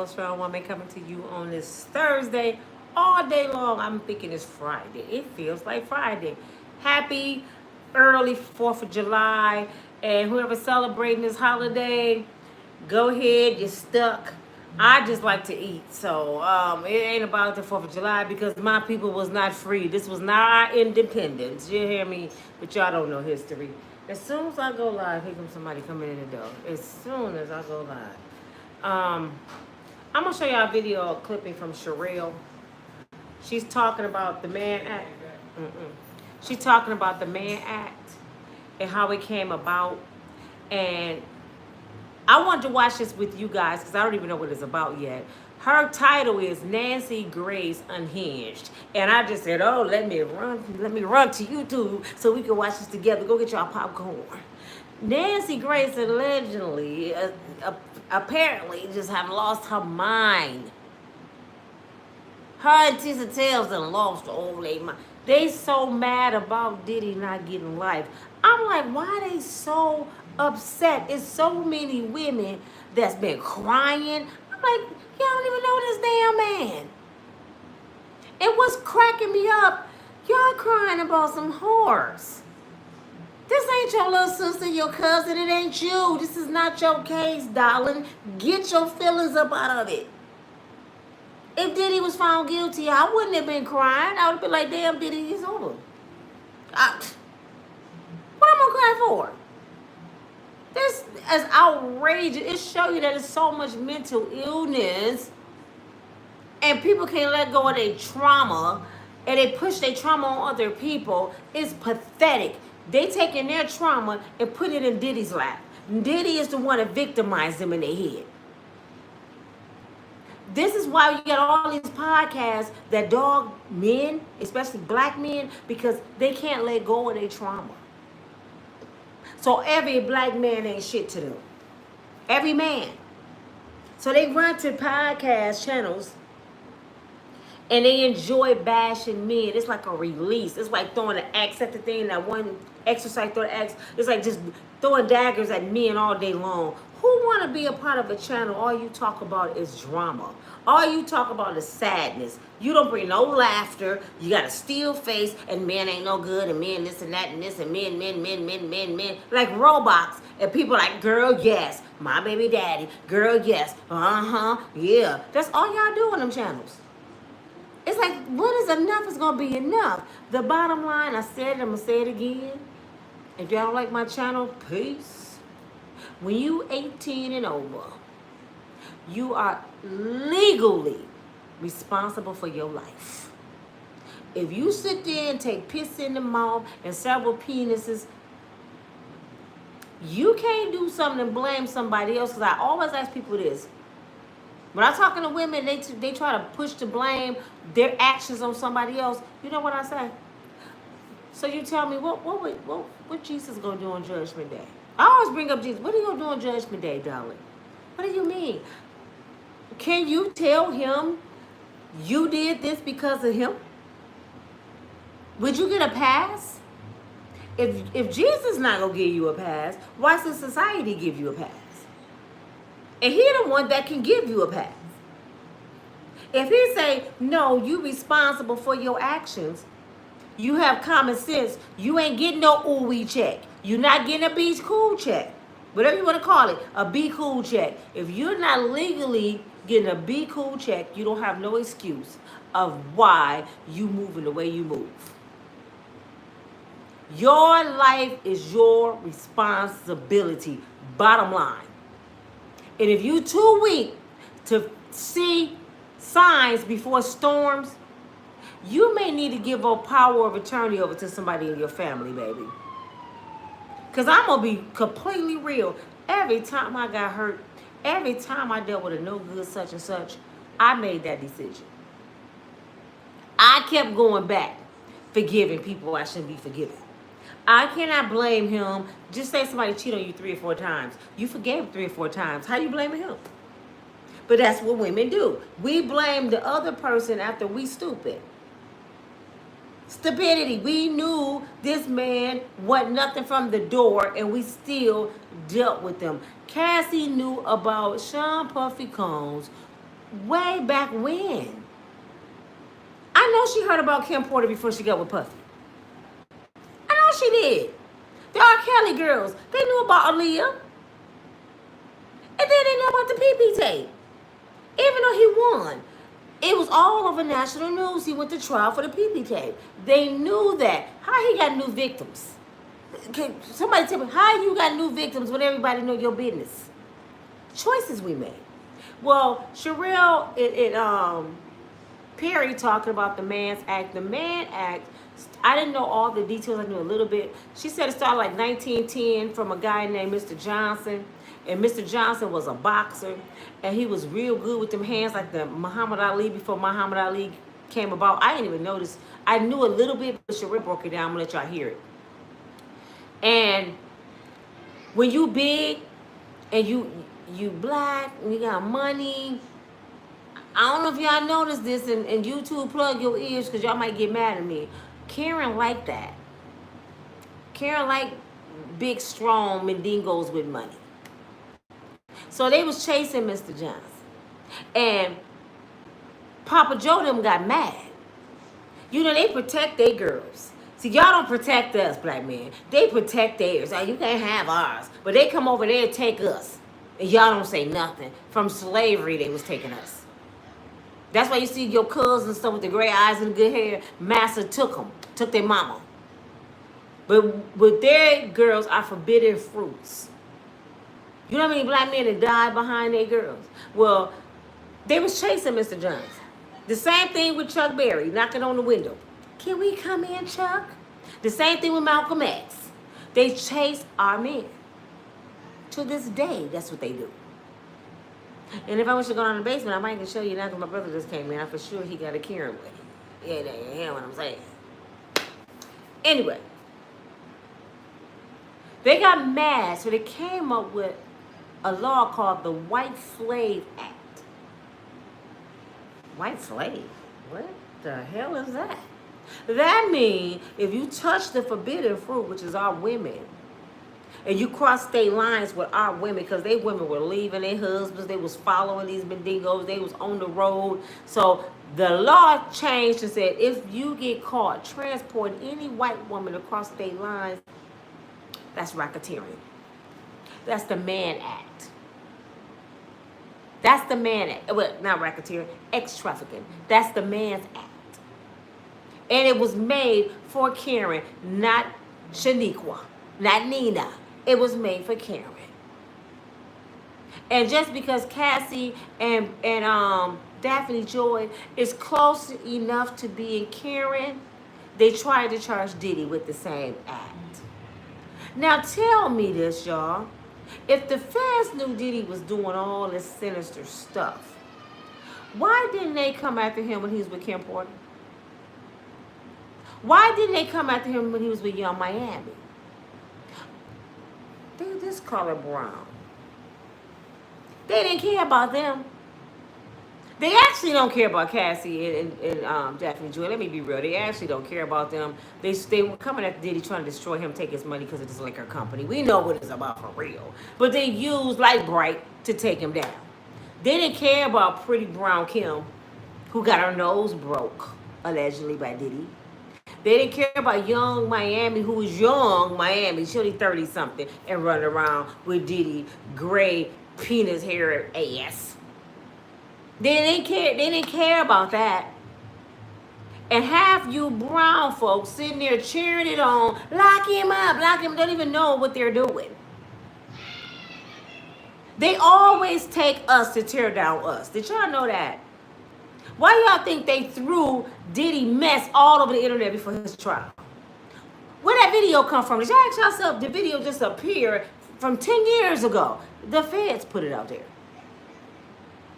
Strong Woman coming to you on this Thursday all day long. I'm thinking it's Friday. It feels like Friday. Happy early 4th of July. And whoever's celebrating this holiday, go ahead, you're stuck. I just like to eat. So it ain't about the 4th of July because my people was not free. This was not our independence. You hear me? But y'all don't know history. As soon as I go live, here comes somebody coming in the door. As soon as I go live. I'm gonna show y'all a video clipping from Sherelle. She's talking about the Mann Act. She's talking about the Mann Act and how it came about. And I wanted to watch this with you guys because I don't even know what it's about yet. Her title is Nancy Grace Unhinged. And I just said, oh, let me run to YouTube so we can watch this together. Go get y'all popcorn. Nancy Grace allegedly, apparently, just have lost her mind. Her and Tissa Tales done lost all their mind. They so mad about Diddy not getting life. I'm like, why they so upset? It's so many women that's been crying. I'm like, y'all don't even know this damn man. And what's cracking me up, y'all crying about some whores. This ain't your little sister, your cousin. It ain't you. This is not your case, darling. Get your feelings up out of it. If Diddy was found guilty, I wouldn't have been crying. I would have been like, damn, Diddy, it's over. What am I going to cry for? This is outrageous. It shows you that there's so much mental illness and people can't let go of their trauma and they push their trauma on other people. It's pathetic. They taking their trauma and put it in Diddy's lap. Diddy is the one that victimized them in their head. This is why you get all these podcasts that dog men, especially black men, because they can't let go of their trauma. So every black man ain't shit to them. Every man. So they run to podcast channels and they enjoy bashing men. It's like a release. It's like throwing an axe at the thing, that one exercise throw an axe. It's like just throwing daggers at men all day long. Who want to be a part of a channel? All you talk about is drama. All you talk about is sadness. You don't bring no laughter. You got a still face, and men ain't no good, and men this and that and this, and men. Like robots. And people like, girl, yes. My baby daddy. Girl, yes. Yeah. That's all y'all do on them channels. It's like, what is enough is going to be enough. The bottom line, I said it, I'm going to say it again. If y'all don't like my channel, peace. When you 18 and over, you are legally responsible for your life. If you sit there and take piss in the mouth and several penises, you can't do something and blame somebody else. Because I always ask people this. When I'm talking to women, they try to push the blame, their actions on somebody else. You know what I say? So you tell me, what Jesus gonna do on Judgment Day? I always bring up Jesus. What are you gonna do on Judgment Day, darling? What do you mean? Can you tell him you did this because of him? Would you get a pass? If Jesus not gonna give you a pass, why should society give you a pass? And he the one that can give you a pass. If he say, no, you responsible for your actions, you have common sense, you ain't getting no ooey check. You're not getting a be cool check. Whatever you want to call it, a be cool check. If you're not legally getting a be cool check, you don't have no excuse of why you moving the way you move. Your life is your responsibility, bottom line. And if you're too weak to see signs before storms, you may need to give up power of attorney over to somebody in your family, baby. Because I'm going to be completely real. Every time I got hurt, every time I dealt with a no good such and such, I made that decision. I kept going back, forgiving people I shouldn't be forgiving. I cannot blame him. Just say somebody cheated on you 3 or 4 times. You forgave 3 or 4 times. How you blaming him? But that's what women do. We blame the other person after we stupid. Stupidity. We knew this man wasn't nothing from the door, and we still dealt with them. Cassie knew about Sean Puffy Combs way back when. I know she heard about Kim Porter before she got with Puffy. I know she did. The R. Kelly girls, they knew about Aaliyah. And then they knew about the PP tape. Even though he won. It was all over national news. He went to trial for the PP tape. They knew that. How he got new victims? Can somebody tell me how you got new victims when everybody know your business? Choices we made. Well, Sherelle Perry talking about the Mann Act. The Mann Act, I didn't know all the details. I knew a little bit. She said it started like 1910 from a guy named Mr. Johnson. And Mr. Johnson was a boxer. And he was real good with them hands like the Muhammad Ali before Muhammad Ali came about. I didn't even notice. I knew a little bit, but Sherelle broke it down. I'm going to let y'all hear it. And when you big and you black and you got money, I don't know if y'all noticed this, and YouTube plug your ears because y'all might get mad at me. Karen liked that. Karen liked big, strong Mendingos with money. So they was chasing Mr. Johnson. And Papa Joe them got mad. You know, they protect their girls. See, y'all don't protect us, black men. They protect theirs. Like, you can't have ours. But they come over there and take us. And y'all don't say nothing. From slavery, they was taking us. That's why you see your cousins and stuff with the gray eyes and the good hair. Massa took them. Took their mama. But with their girls are forbidden fruits. You know how many black men that died behind their girls? Well, they was chasing Mr. Johnson. The same thing with Chuck Berry, knocking on the window. Can we come in, Chuck? The same thing with Malcolm X. They chase our men. To this day, that's what they do. And if I was to go down to the basement, I might even show you now because my brother just came in. I'm for sure he got a Karen with him. Yeah, you hear what I'm saying? Anyway. They got mad, so they came up with a law called the White Slave Act. White slave? What the hell is that? That means if you touch the forbidden fruit, which is our women, and you cross state lines with our women, because they women were leaving their husbands, they was following these Mendigos, they was on the road. So the law changed and said, if you get caught transporting any white woman across state lines, that's racketeering. That's the Mann Act. That's the Mann Act. Well, not racketeering, ex-trafficking. That's the Mann's Act. And it was made for Karen, not Shaniqua, not Nina. It was made for Karen. And just because Cassie and Daphne Joy is close enough to being Karen, they tried to charge Diddy with the same act. Now tell me this, y'all. If the feds knew Diddy was doing all this sinister stuff, why didn't they come after him when he was with Kim Porter? Why didn't they come after him when he was with Young Miami? They this color brown. They didn't care about them. They actually don't care about Cassie and Daphne Joy. Let me be real. They actually don't care about them. They were coming at Diddy trying to destroy him, take his money because of this liquor company. We know what it's about for real. But they used Light Bright to take him down. They didn't care about Pretty Brown Kim, who got her nose broke, allegedly by Diddy. They didn't care about Young Miami, who was Young Miami. She only 30-something and running around with Diddy, gray, penis hair ass. They didn't care about that. And half you brown folks sitting there cheering it on, lock him up, don't even know what they're doing. They always take us to tear down us. Did y'all know that? Why y'all think they threw Diddy mess all over the internet before his trial? Where that video come from? Did y'all ask yourself, the video just appeared from 10 years ago? The feds put it out there.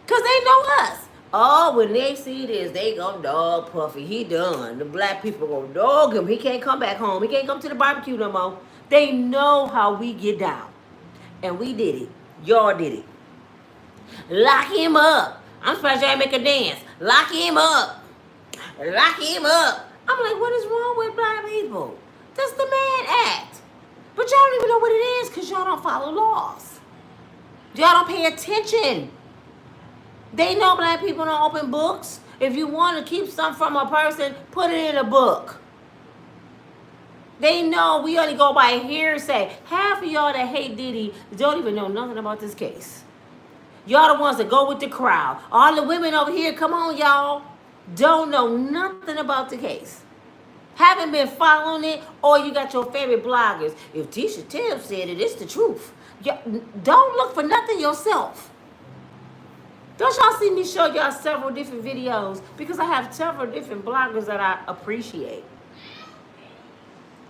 Because they know us. Oh, when they see this, they gonna dog Puffy. He done. The black people gonna dog him. He can't come back home. He can't come to the barbecue no more. They know how we get down. And we did it. Y'all did it. Lock him up. I'm surprised y'all make a dance. Lock him up. Lock him up. I'm like, what is wrong with black people? That's the Mann Act. But y'all don't even know what it is because y'all don't follow laws. Y'all don't pay attention. They know black people don't open books. If you want to keep something from a person, put it in a book. They know we only go by hearsay. Half of y'all that hate Diddy don't even know nothing about this case. Y'all the ones that go with the crowd. All the women over here, come on, y'all. Don't know nothing about the case. Haven't been following it, or you got your favorite bloggers. If Tisha Tibbs said it, it's the truth. Don't look for nothing yourself. Don't y'all see me show y'all several different videos? Because I have several different bloggers that I appreciate.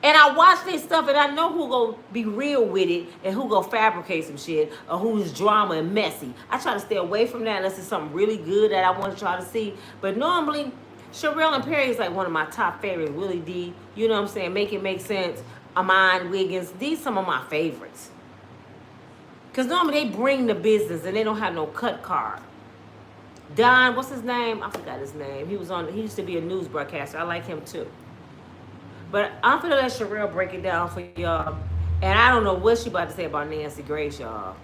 And I watch this stuff and I know who go be real with it and who go fabricate some shit or who's drama and messy. I try to stay away from that unless it's something really good that I want to try to see. But normally, Sherelle and Perry is like one of my top favorites. Willie D, you know what I'm saying? Make It Make Sense. Amon Wiggins. These some of my favorites. Because normally they bring the business and they don't have no cut card. Don, what's his name? I forgot his name. He used to be a news broadcaster. I like him too. But I'm finna let Sherelle break it down for y'all. And I don't know what she about to say about Nancy Grace, y'all.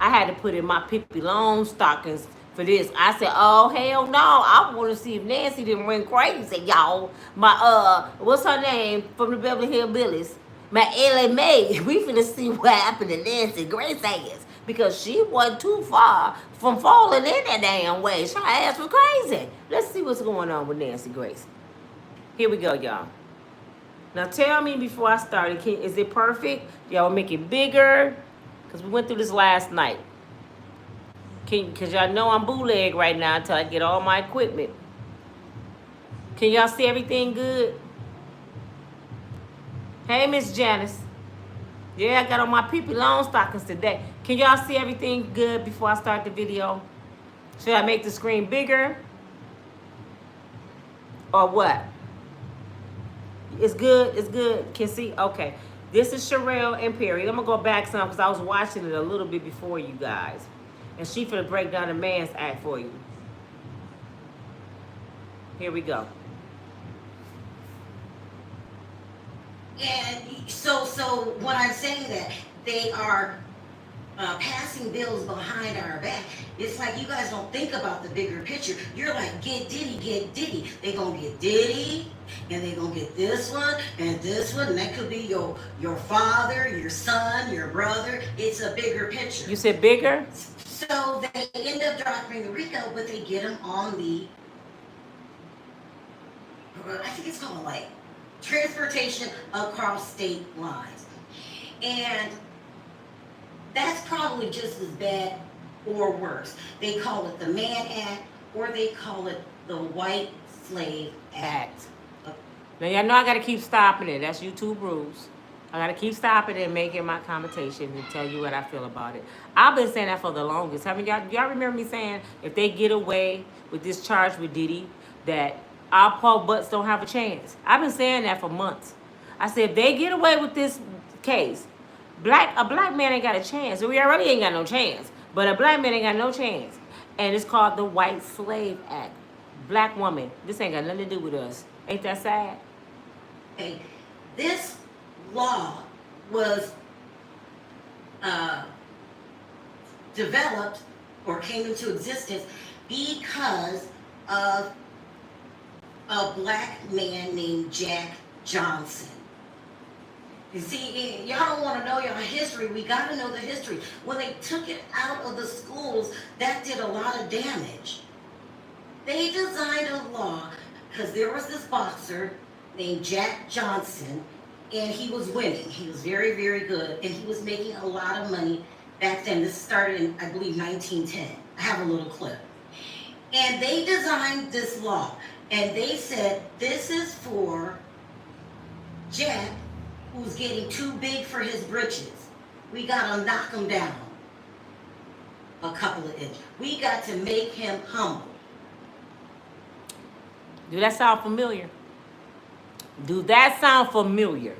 I had to put in my Pippi Longstockings for this. I said, oh, hell no. I want to see if Nancy didn't run crazy, y'all. My, what's her name from the Beverly Hillbillies? My Ellie Mae. We finna see what happened to Nancy Grace ass. Because she wasn't too far from falling in that damn way. Her ass was crazy. Let's see what's going on with Nancy Grace. Here we go, y'all. Now tell me before I start, is it perfect? Y'all make it bigger? Because we went through this last night. Because y'all know I'm bootleg right now until I get all my equipment. Can y'all see everything good? Hey, Miss Janice. Yeah, I got on my Pippi Longstockings today. Can y'all see everything good before I start the video? Should I make the screen bigger? Or what? It's good. It's good. Can see? Okay. This is Sherelle and Perry. I'm going to go back some because I was watching it a little bit before you guys. And she finna break down the Man's Act for you. Here we go. And so when I'm saying that they are passing bills behind our back, it's like you guys don't think about the bigger picture. You're like, get Diddy, get Diddy. They gonna get Diddy, and they gonna get this one, and that could be your father, your son, your brother. It's a bigger picture. You said bigger? So they end up dropping the RICO, but they get them on the, I think it's called like transportation across state lines. And that's probably just as bad or worse. They call it the Mann Act, or they call it the White Slave Act. Now y'all know I gotta keep stopping it. That's YouTube rules. I gotta keep stopping it and making my commentation and tell you what I feel about it. I've been saying that for the longest. Y'all remember me saying if they get away with this charge with Diddy, that our poor butts don't have a chance. I've been saying that for months. I said if they get away with this case, a black man ain't got a chance. We already ain't got no chance. But a black man ain't got no chance. And it's called the White Slave Act. Black woman, this ain't got nothing to do with us. Ain't that sad? Okay. This law was developed or came into existence because of a black man named Jack Johnson. You see, y'all don't want to know y'all history. We got to know the history. When they took it out of the schools, that did a lot of damage. They designed a law because there was this boxer named Jack Johnson, and he was winning. He was very, very good, and he was making a lot of money back then. This started in, I believe, 1910. I have a little clip. And they designed this law, and they said, this is for Jack, who's getting too big for his britches. We got to knock him down a couple of inches. We got to make him humble. Do that sound familiar? Do that sound familiar?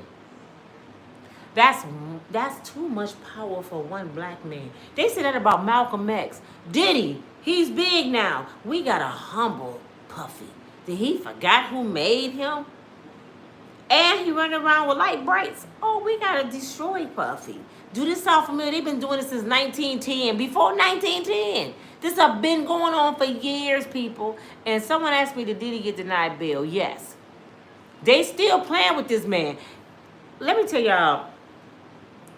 That's too much power for one black man. They said that about Malcolm X. Diddy, he's big now. We got to humble Puffy. Did he forgot who made him? And he running around with light brights. Oh, we got to destroy Puffy. Do this sound familiar? They've been doing this since 1910, before 1910. This has been going on for years, people. And someone asked me, did Diddy get denied bail? Yes. They still playing with this man. Let me tell y'all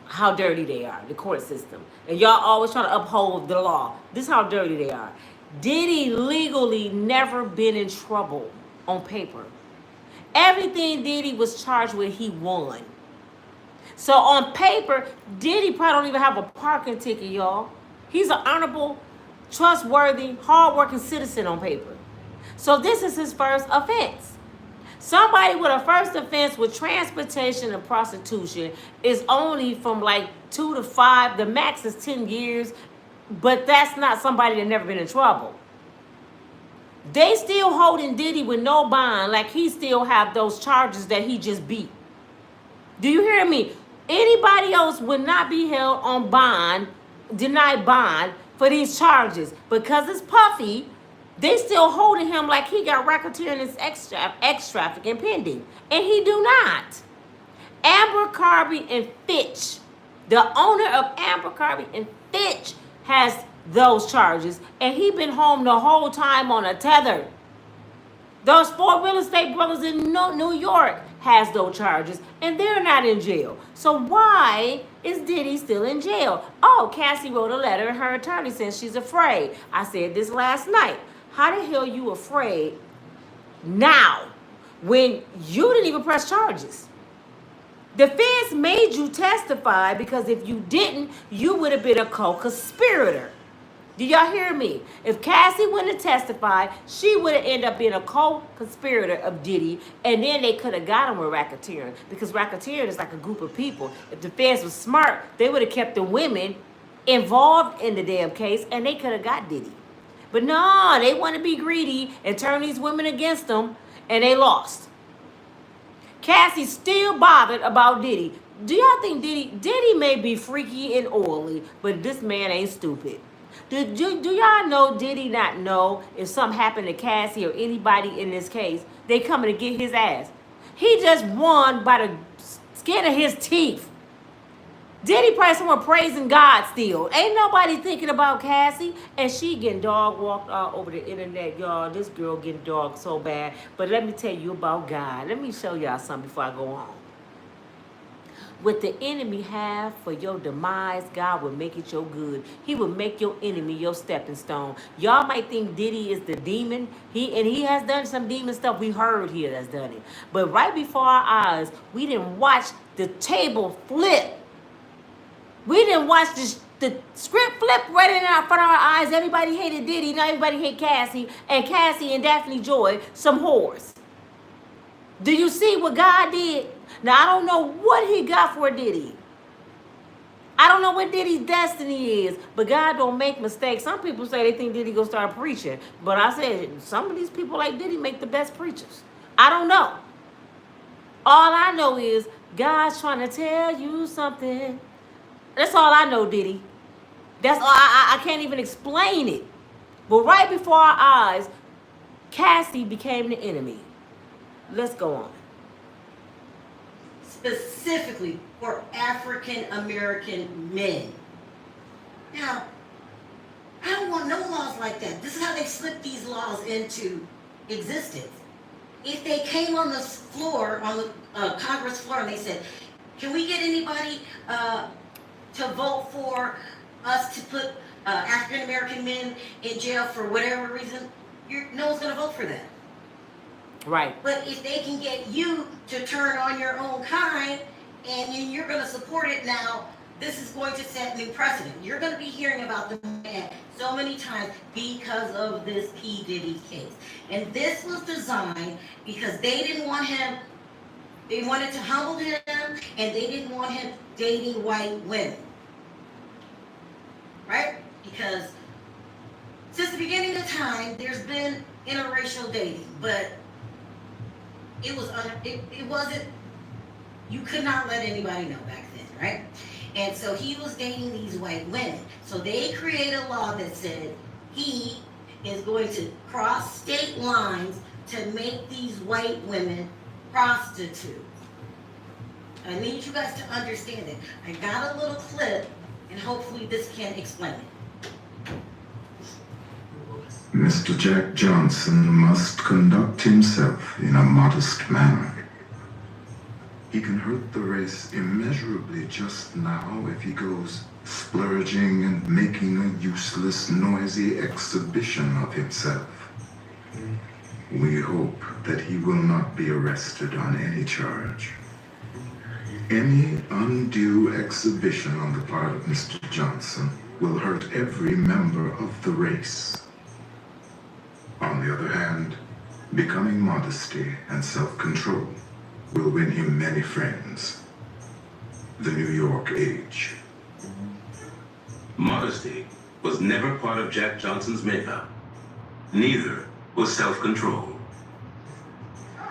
how dirty they are, the court system. And y'all always trying to uphold the law. This is how dirty they are. Diddy legally never been in trouble on paper. Everything Diddy was charged with, he won. So on paper, Diddy probably don't even have a parking ticket, y'all. He's an honorable, trustworthy, hardworking citizen on paper. So this is his first offense. Somebody with a first offense with transportation and prostitution is only from like 2 to 5. The max is 10 years, but that's not somebody that never been in trouble. They still holding Diddy with no bond, like he still have those charges that he just beat. Do you hear me? Anybody else would not be held on bond, denied bond for these charges. Because it's Puffy, they still holding him like he got racketeering and sex trafficking pending. And he do not. Amber Carby and Fitch, the owner of Amber Carby and Fitch, has those charges. And he been home the whole time on a tether. Those 4 real estate brothers in New York has those charges, and they're not in jail. So why is Diddy still in jail? Oh, Cassie wrote a letter, and her attorney says she's afraid. I said this last night. How the hell you afraid now when you didn't even press charges? The feds made you testify because if you didn't, you would have been a co-conspirator. Do y'all hear me? If Cassie wouldn't have testified, she would have ended up being a co-conspirator of Diddy, and then they could have got him with racketeering, because racketeering is like a group of people. If the feds was smart, they would have kept the women involved in the damn case, and they could have got Diddy. But no, they want to be greedy and turn these women against them, and they lost. Cassie's still bothered about Diddy. Do y'all think Diddy may be freaky and oily, but this man ain't stupid? Do y'all know Diddy not know if something happened to Cassie or anybody in this case, they coming to get his ass? He just won by the skin of his teeth. Diddy probably someone praising God still. Ain't nobody thinking about Cassie. And she getting dog walked all over the internet, y'all. This girl getting dog so bad. But let me tell you about God. Let me show y'all something before I go on. What the enemy have for your demise, God will make it your good. He will make your enemy your stepping stone. Y'all might think Diddy is the demon. He has done some demon stuff. We heard here that's done it. But right before our eyes, we didn't watch the table flip. We didn't watch the script flip right in front of our eyes. Everybody hated Diddy. Now everybody hate Cassie. And Cassie and Daphne Joy, some whores. Do you see what God did? Now, I don't know what he got for Diddy. I don't know what Diddy's destiny is, but God don't make mistakes. Some people say they think Diddy gonna start preaching, but I said some of these people like Diddy make the best preachers. I don't know. All I know is God's trying to tell you something. That's all I know, Diddy. That's all. I can't even explain it. But right before our eyes, Cassie became the enemy. Let's go on. Specifically for African American men. Now, I don't want no laws like that. This is how they slipped these laws into existence. If they came on the floor, on the Congress floor, and they said, can we get anybody to vote for us to put African American men in jail for whatever reason, no one's going to vote for that. Right. But if they can get you to turn on your own kind and then you're going to support it now, this is going to set new precedent. You're going to be hearing about the man so many times because of this P. Diddy case. And this was designed because they didn't want him, they wanted to humble him, and they didn't want him dating white women. Right? Because since the beginning of time, there's been interracial dating, but it wasn't, you could not let anybody know back then, right? And so he was dating these white women. So they created a law that said he is going to cross state lines to make these white women prostitutes. I need you guys to understand it. I got a little clip, and hopefully this can explain it. Mr. Jack Johnson must conduct himself in a modest manner. He can hurt the race immeasurably just now if he goes splurging and making a useless, noisy exhibition of himself. We hope that he will not be arrested on any charge. Any undue exhibition on the part of Mr. Johnson will hurt every member of the race. On the other hand, becoming modesty and self-control will win him many friends. The New York Age. Modesty was never part of Jack Johnson's makeup. Neither was self-control.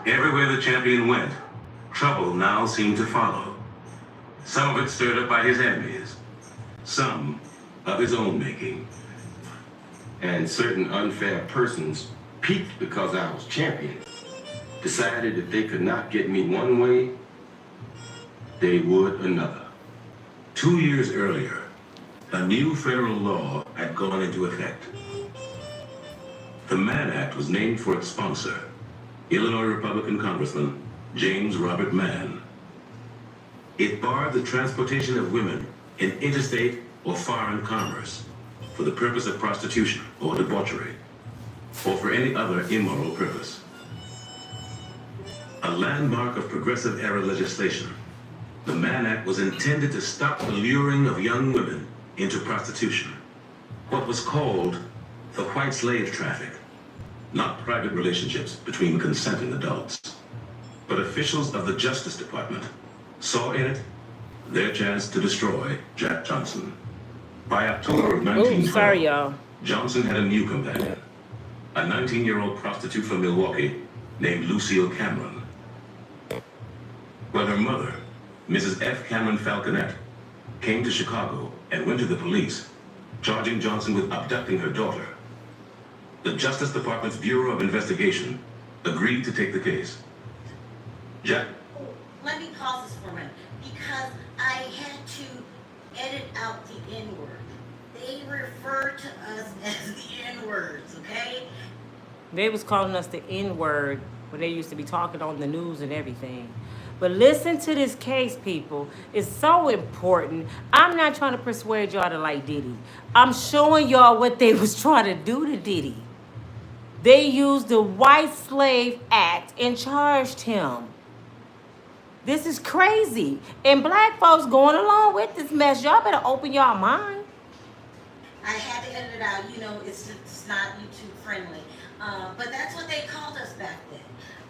Everywhere the champion went, trouble now seemed to follow. Some of it stirred up by his enemies, some of his own making. And certain unfair persons peaked because I was champion, decided if they could not get me one way, they would another. 2 years earlier, a new federal law had gone into effect. The Mann Act was named for its sponsor, Illinois Republican Congressman James Robert Mann. It barred the transportation of women in interstate or foreign commerce for the purpose of prostitution or debauchery, or for any other immoral purpose. A landmark of progressive era legislation, the Mann Act was intended to stop the luring of young women into prostitution, what was called the white slave traffic, not private relationships between consenting adults. But officials of the Justice Department saw in it their chance to destroy Jack Johnson. By October of 1912, sorry, y'all. Johnson had a new companion, a 19-year-old prostitute from Milwaukee named Lucille Cameron. When her mother, Mrs. F. Cameron Falconet, came to Chicago and went to the police, charging Johnson with abducting her daughter, the Justice Department's Bureau of Investigation agreed to take the case. Jack? Let me pause this for a minute, because I had to edit out the N-word. They refer to us as the N-words, okay? They was calling us the N-word when they used to be talking on the news and everything. But listen to this case, people. It's so important. I'm not trying to persuade y'all to like Diddy. I'm showing y'all what they was trying to do to Diddy. They used the White Slave Act and charged him. This is crazy. And black folks going along with this mess. Y'all better open y'all mind. I had to edit it out. You know, it's not YouTube friendly. But that's what they called us back then.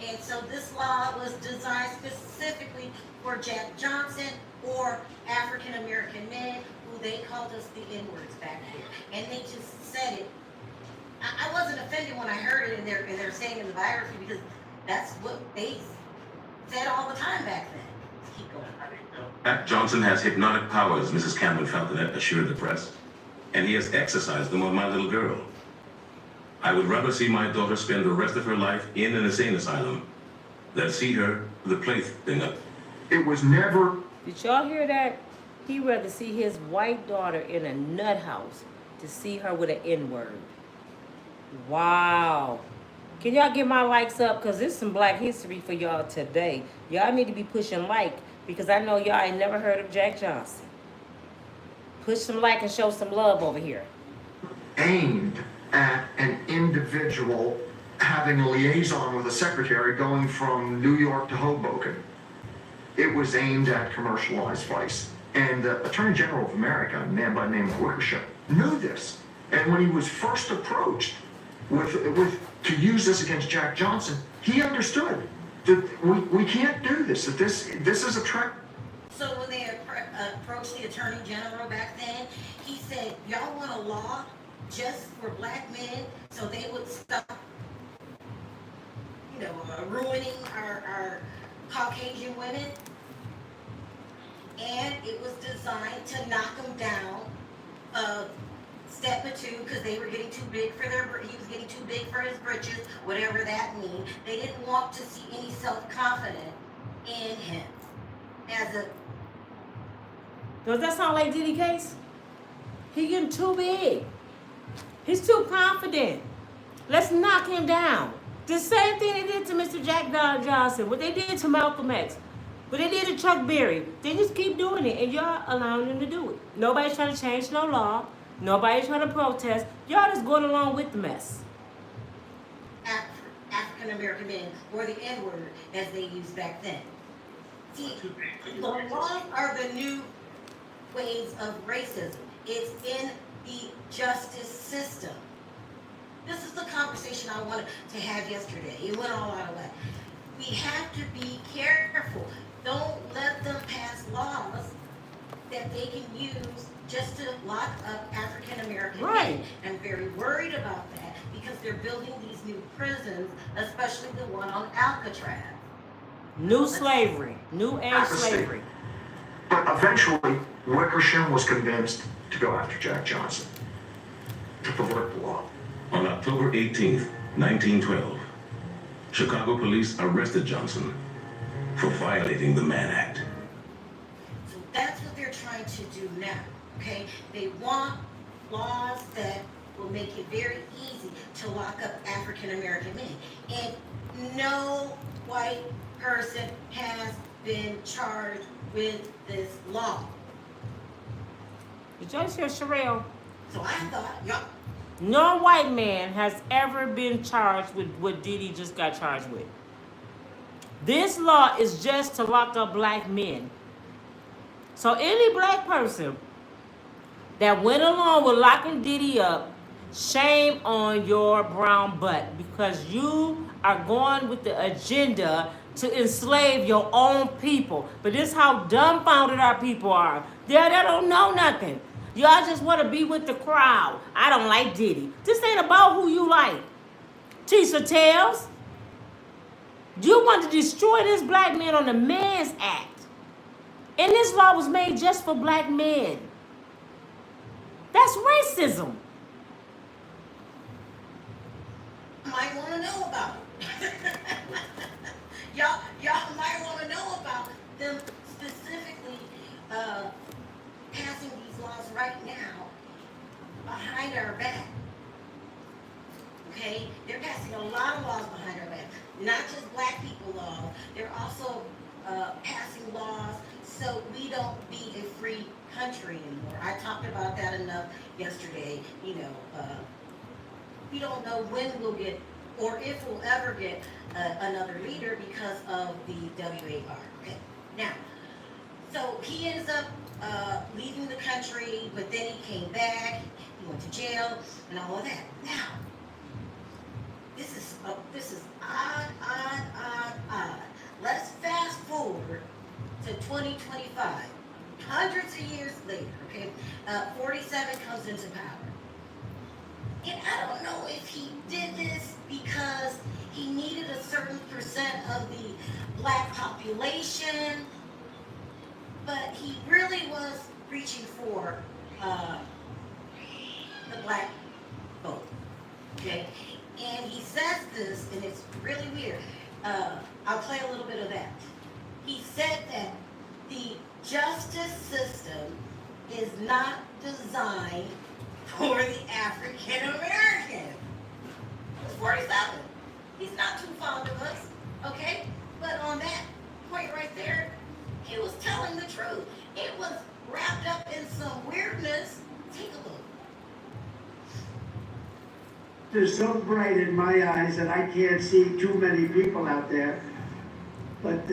And so this law was designed specifically for Jack Johnson or African American men, who they called us the N-words back then. And they just said it. I wasn't offended when I heard it, and they're saying in the biography, because that's what they said all the time back then. Let's keep going. Jack Johnson has hypnotic powers, Mrs. Cameron Falconet assured the press, and he has exercised them on my little girl. I would rather see my daughter spend the rest of her life in an insane asylum than see her with a plaything up. It was never... Did y'all hear that? He'd rather see his white daughter in a nut house to see her with an N-word. Wow. Can y'all get my likes up? Because there's some black history for y'all today. Y'all need to be pushing like, because I know y'all ain't never heard of Jack Johnson. Push some like and show some love over here. aimed at an individual having a liaison with a secretary going from New York to Hoboken. It was aimed at commercialized vice. And the Attorney General of America, a man by the name of Ricochet, knew this. And when he was first approached to use this against Jack Johnson, he understood that we can't do this, that this is a trap. So when they approached the Attorney General back then, he said, y'all want a law just for black men so they would stop, ruining our Caucasian women? And it was designed to knock them down a step or two, because they were getting too big for he was getting too big for his britches, whatever that means. They didn't want to see any self-confidence in him. as a Does that sound like Diddy case? He getting too big. He's too confident. Let's knock him down. The same thing they did to Mr. Jack Johnson, what they did to Malcolm X, what they did to Chuck Berry. They just keep doing it, and y'all allowing them to do it. Nobody's trying to change no law. Nobody's trying to protest. Y'all just going along with the mess. African American men, or the N-word as they used back then. See, the laws are the new ways of racism. It's in the justice system. This is the conversation I wanted to have yesterday. It went all out of whack. We have to be careful. Don't let them pass laws that they can use just to lock up African American men. I'm very worried about that because they're building these new prisons, especially the one on Alcatraz. New slavery, new age slavery. But eventually, Wickersham was convinced to go after Jack Johnson, to pervert the law. On October 18th, 1912, Chicago police arrested Johnson for violating the Mann Act. So that's what they're trying to do now, okay? They want laws that will make it very easy to lock up African American men. And no white person has been charged with this law. Did y'all hear Sherelle? So I thought, y'all. No white man has ever been charged with what Diddy just got charged with. This law is just to lock up black men. So any black person that went along with locking Diddy up, shame on your brown butt, because you are going with the agenda to enslave your own people. But this is how dumbfounded our people are. They don't know nothing. Y'all just want to be with the crowd. I don't like Diddy. This ain't about who you like. Tisha Tales, you want to destroy this black man on the Man's Act. And this law was made just for black men. That's racism. Might want to know about it. y'all might want to know about them specifically passing these laws right now behind our back. Okay? They're passing a lot of laws behind our back. Not just black people laws. They're also passing laws so we don't be a free country anymore. I talked about that enough yesterday. You know, we don't know when we'll get, or if we'll ever get another leader because of the WAR. Okay, now, so he ends up leaving the country, but then he came back, he went to jail, and all of that. Now, this is odd. Let's fast forward to 2025, hundreds of years later, okay? 47 comes into power. And I don't know if he did this because he needed a certain percent of the black population, but he really was reaching for the black vote, okay? And he says this, and it's really weird. I'll play a little bit of that. He said that the justice system is not designed for the African American. He's 47. He's not too fond of us, okay? But on that point right there, he was telling the truth. It was wrapped up in some weirdness. Take a look. It's so bright in my eyes that I can't see too many people out there. But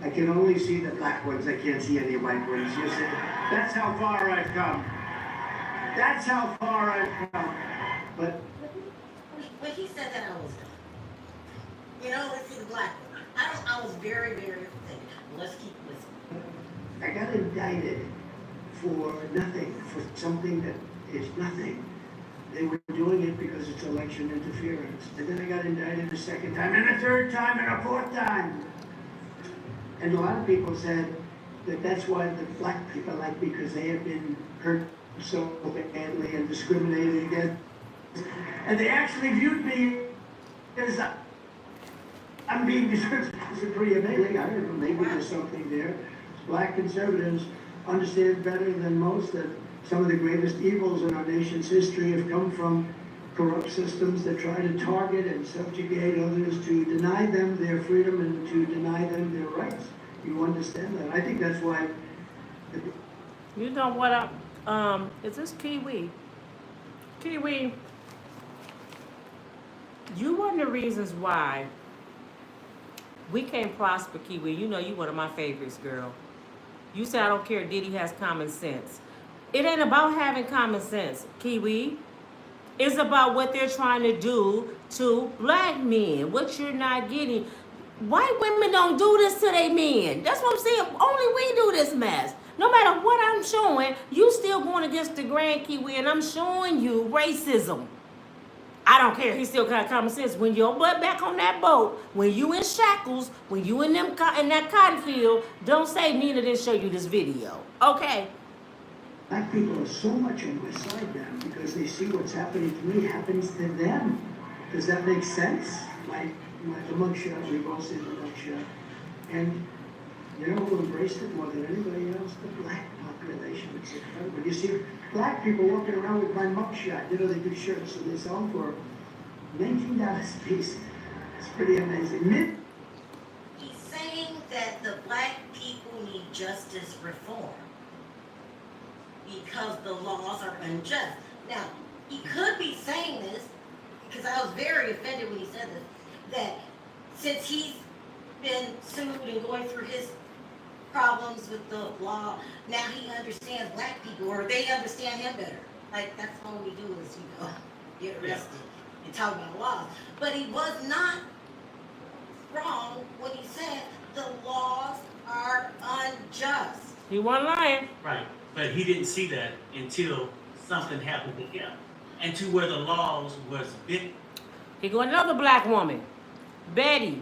I can only see the black ones. I can't see any white ones. You see, that's how far I've come. That's how far I've come. But when he said that, I was done. You know, let's see the black one. I was very, very offended. Let's keep listening. I got indicted for nothing, for something that is nothing. They were doing it because it's election interference. And then I got indicted a second time, and a third time, and a fourth time. And a lot of people said that that's why the black people like me, because they have been hurt so badly and discriminated against. And they actually viewed me as I'm being this is pretty amazing. I don't know, maybe there's something there. Black conservatives understand better than most that some of the greatest evils in our nation's history have come from corrupt systems that try to target and subjugate others to deny them their freedom and to deny them their rights. You understand that? I think that's why. You know what? Is this Kiwi? Kiwi, you one of the reasons why we can't prosper, Kiwi. You know you one of my favorites, girl. You say I don't care. Diddy has common sense. It ain't about having common sense, Kiwi. It's about what they're trying to do to black men. What you're not getting. White women don't do this to their men. That's what I'm saying. Only we do this mess. No matter what I'm showing, you still going against the Grand Kiwi, and I'm showing you racism. I don't care. He still got common sense. When your butt back on that boat, when you in shackles, when you in that cotton field, don't say Nina didn't show you this video. Okay? Black people are so much on my side now because they see what's happening to me happens to them. Does that make sense? The mugshot, we've all seen the mugshot. And you know who embraced it more than anybody else? The black population. It's incredible. You see black people walking around with my mugshot. You know, they do shirts and they sell them for $19 a piece. It's pretty amazing. He's saying that the black people need justice reform because the laws are unjust. Now, he could be saying this, because I was very offended when he said this, that since he's been sued and going through his problems with the law, now he understands black people, or they understand him better. Like, that's all we do is, get arrested and talk about laws. But he was not wrong when he said the laws are unjust. He wasn't lying. Right, but he didn't see that until something happened to him, and to where the laws was big. Here go another black woman. Betty.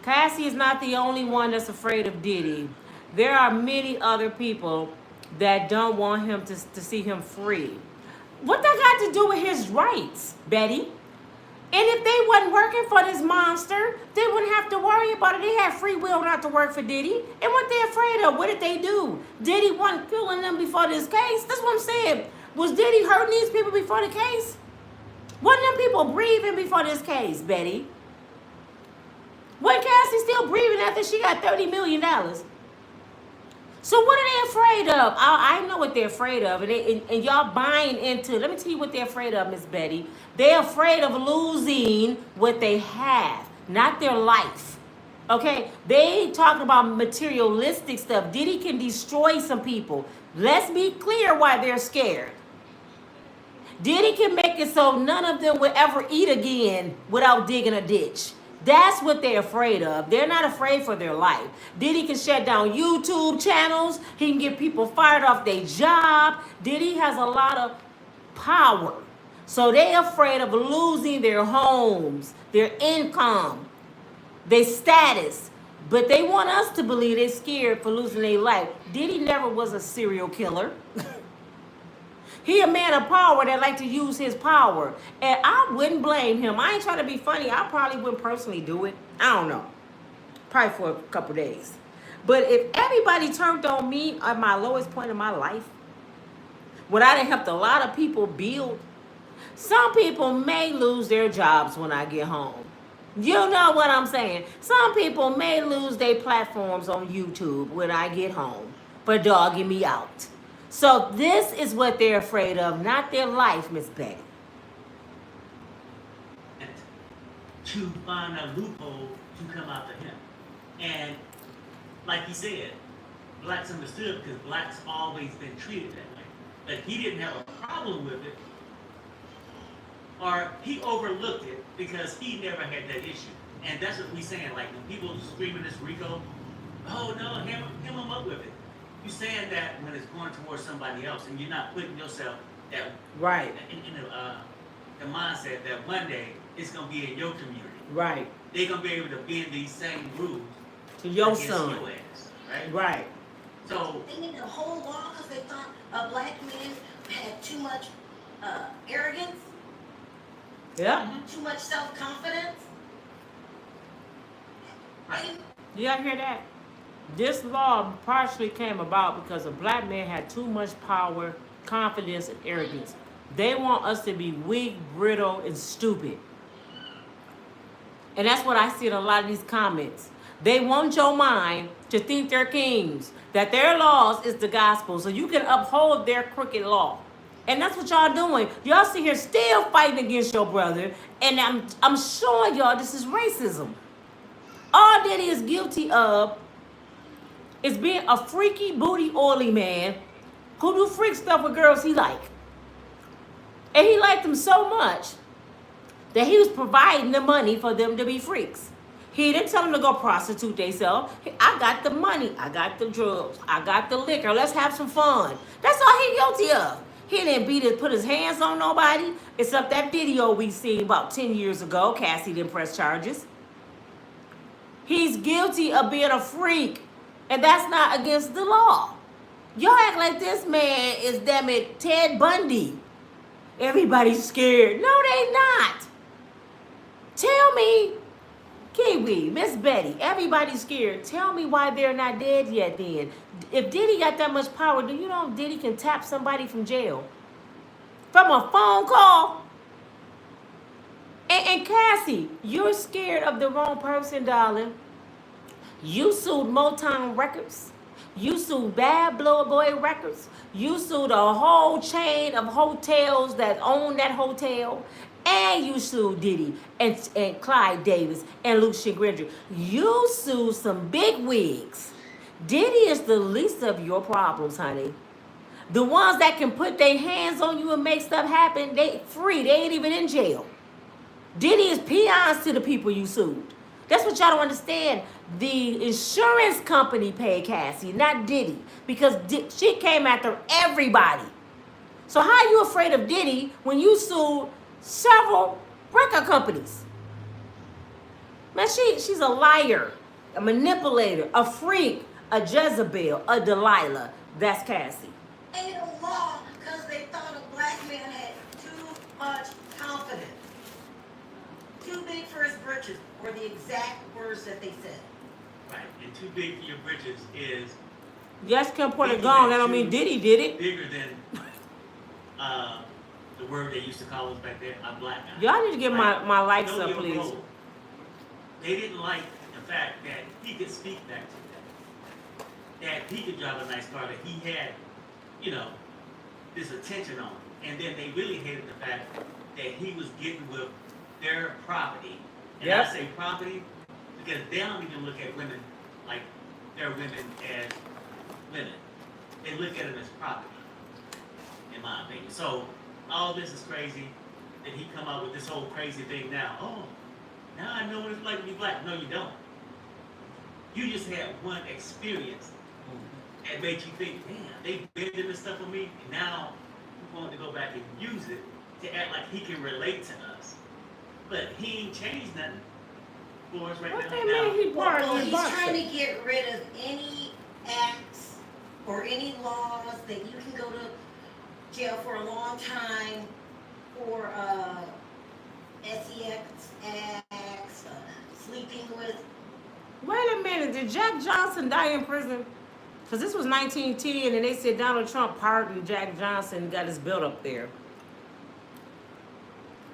Cassie is not the only one that's afraid of Diddy. There are many other people that don't want him to see him free. What that got to do with his rights, Betty? And if they wasn't working for this monster, they wouldn't have to worry about it. They had free will not to work for Diddy. And what they afraid of? What did they do? Diddy wasn't killing them before this case. That's what I'm saying. Was Diddy hurting these people before the case? Wasn't them people breathing before this case, Betty? Wasn't Cassie still breathing after she got $30 million? So what are they afraid of? I know what they're afraid of. And y'all buying into, let me tell you what they're afraid of, Miss Betty. They're afraid of losing what they have, not their life. Okay? They talking about materialistic stuff. Diddy can destroy some people. Let's be clear why they're scared. Diddy can make it so none of them will ever eat again without digging a ditch. That's what they're afraid of. They're not afraid for their life. Diddy can shut down YouTube channels. He can get people fired off their job. Diddy has a lot of power. So they're afraid of losing their homes, their income, their status. But they want us to believe they're scared for losing their life. Diddy never was a serial killer. He a man of power that like to use his power. And I wouldn't blame him. I ain't trying to be funny. I probably wouldn't personally do it. I don't know. Probably for a couple days. But if everybody turned on me at my lowest point in my life, when I done helped a lot of people build, some people may lose their jobs when I get home. You know what I'm saying? Some people may lose their platforms on YouTube when I get home for dogging me out. So this is what they're afraid of, not their life, Miss Betty. To find a loophole to come after him. And like he said, blacks understood because blacks always been treated that way. But he didn't have a problem with it, or he overlooked it because he never had that issue. And that's what we saying. Like when people screaming this Rico, oh no, ham him up with it. You saying that when it's going towards somebody else, and you're not putting yourself that right in the mindset that one day it's gonna be in your community. Right. They're gonna be able to bend these same rules to your against son. your ass, right? Right. So They need the whole law because they thought a black man had too much arrogance, Yeah. too much self-confidence. Right. Do y'all hear that? This law partially came about because a black man had too much power, confidence, and arrogance. They want us to be weak, brittle, and stupid. And that's what I see in a lot of these comments. They want your mind to think they're kings, that their laws is the gospel, so you can uphold their crooked law. And that's what y'all doing. Y'all sit here still fighting against your brother, and I'm showing y'all this is racism. All Diddy is guilty of is being a freaky, booty, oily man who do freak stuff with girls he like. And he liked them so much that he was providing the money for them to be freaks. He didn't tell them to go prostitute themselves. I got the money. I got the drugs. I got the liquor. Let's have some fun. That's all he guilty of. He didn't put his hands on nobody, except that video we seen about 10 years ago. Cassie didn't press charges. He's guilty of being a freak, and that's not against the law. Y'all act like this man is, damn it, Ted Bundy. Everybody's scared. No, they not. Tell me, Kiwi, Miss Betty, everybody's scared. Tell me why they're not dead yet then. If Diddy got that much power, do you know Diddy can tap somebody from jail? From a phone call? And Cassie, you're scared of the wrong person, darling. You sued Motown Records. You sued Bad Blow Boy Records. You sued a whole chain of hotels that own that hotel. And you sued Diddy and Clyde Davis and Lucian Granger. You sued some big wigs. Diddy is the least of your problems, honey. The ones that can put their hands on you and make stuff happen, they free. They ain't even in jail. Diddy is peons to the people you sued. That's what y'all don't understand. The insurance company paid Cassie, not Diddy, because she came after everybody. So how are you afraid of Diddy when you sued several record companies? Man, she's a liar, a manipulator, a freak, a Jezebel, a Delilah. That's Cassie. Ain't a law because they thought a black man had too much confidence. Too big for his britches, were the exact words that they said. Right. And too big for your britches is Yes, Kim Porter gone. That don't mean Diddy did it. bigger than the word they used to call us back then, a black guy. Y'all need to get my likes Know up, your please. role. They didn't like the fact that he could speak back to them. That he could drive a nice car, that he had, this attention on. And then they really hated the fact that he was getting with their property. And Yep. I say property because they don't even look at women like they're women as women. They look at them as property, in my opinion. So all this is crazy. That he come out with this whole crazy thing now. Oh, now I know what it's like to be black. No, you don't. You just had one experience that made you think, damn, they been doing this stuff with me, and now we want to go back and use it to act like he can relate to us. But he ain't changed nothing for us right What now. they mean he part Well, of he's the trying boxing? to get rid of any acts or any laws that you can go to jail for a long time for sex acts, sleeping with. Wait a minute, did Jack Johnson die in prison? Because this was 1910 and they said Donald Trump pardoned Jack Johnson and got his belt up there.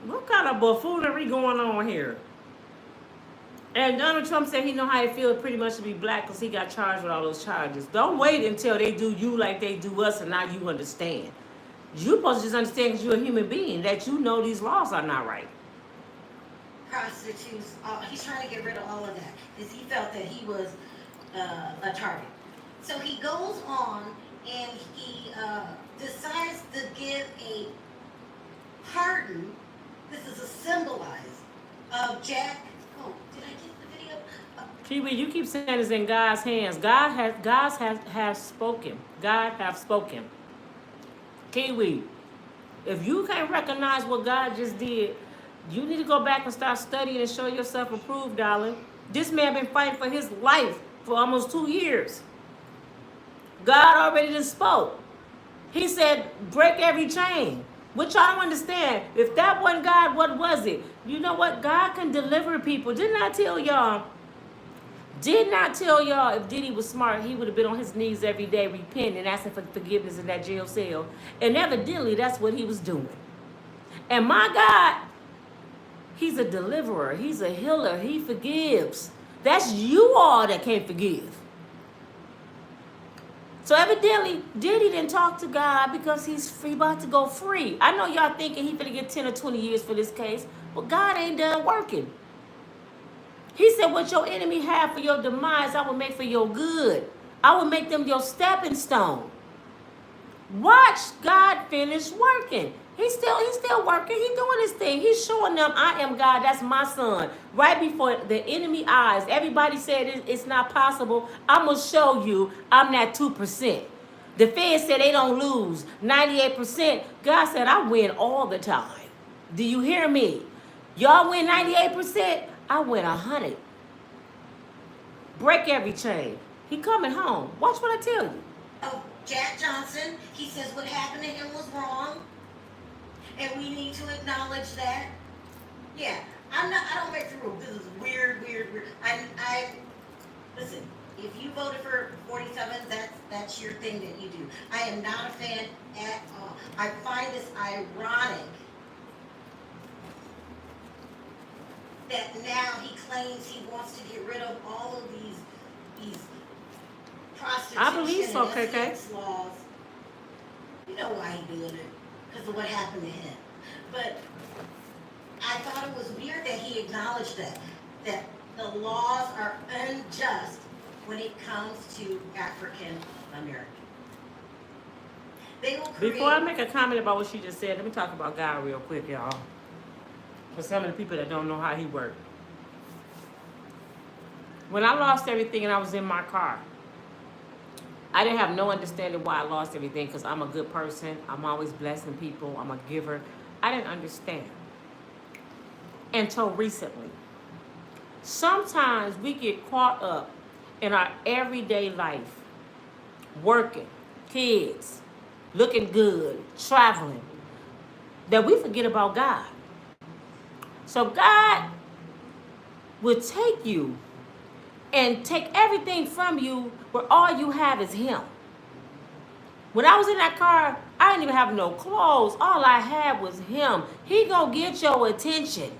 What kind of buffoonery going on here? And Donald Trump said he know how it feels pretty much to be black because he got charged with all those charges. Don't wait until they do you like they do us and now you understand. You're supposed to just understand because you're a human being that you know these laws are not right. Prostitutes, he's trying to get rid of all of that because he felt that he was a target. So he goes on and he decides to give a pardon. This is a symbolize of Jack. Oh, did I get the video? Kiwi, you keep saying it's in God's hands. God has spoken. God have spoken. Kiwi, if you can't recognize what God just did, you need to go back and start studying and show yourself approved, darling. This man been fighting for his life for almost 2 years. God already just spoke. He said, break every chain. Which I don't understand. If that wasn't God, what was it? You know what? God can deliver people. Didn't I tell y'all Did not tell y'all if Diddy was smart, he would have been on his knees every day repenting and asking for forgiveness in that jail cell. And evidently, that's what he was doing. And my God, he's a deliverer. He's a healer. He forgives. That's you all that can't forgive. So evidently, Diddy didn't talk to God because he's about to go free. I know y'all thinking he's going to get 10 or 20 years for this case. But God ain't done working. He said, what your enemy have for your demise, I will make for your good. I will make them your stepping stone. Watch God finish working. He's still working. He's doing his thing. He's showing them, I am God. That's my son. Right before the enemy eyes. Everybody said it's not possible. I'm going to show you I'm that 2%. The feds said they don't lose 98%. God said, I win all the time. Do you hear me? Y'all win 98%. I win 100. Break every chain. He coming home. Watch what I tell you. Oh, Jack Johnson, he says what happened to him was wrong, and we need to acknowledge that. Yeah, I don't make the rules. This is weird. I listen. If you voted for 47, that's your thing that you do. I am not a fan at all. I find this ironic that now he claims he wants to get rid of all of these prostitution I believe so, and KK. SEX laws. You know why he did it, because of what happened to him. But I thought it was weird that he acknowledged that the laws are unjust when it comes to African Americans. They will create. Before I make a comment about what she just said, let me talk about God real quick, y'all. For some of the people that don't know how he worked. When I lost everything and I was in my car, I didn't have no understanding why I lost everything because I'm a good person. I'm always blessing people. I'm a giver. I didn't understand until recently. Sometimes we get caught up in our everyday life, working, kids, looking good, traveling, that we forget about God. So God will take you and take everything from you where all you have is him. When I was in that car, I didn't even have no clothes. All I had was him. He gonna get your attention.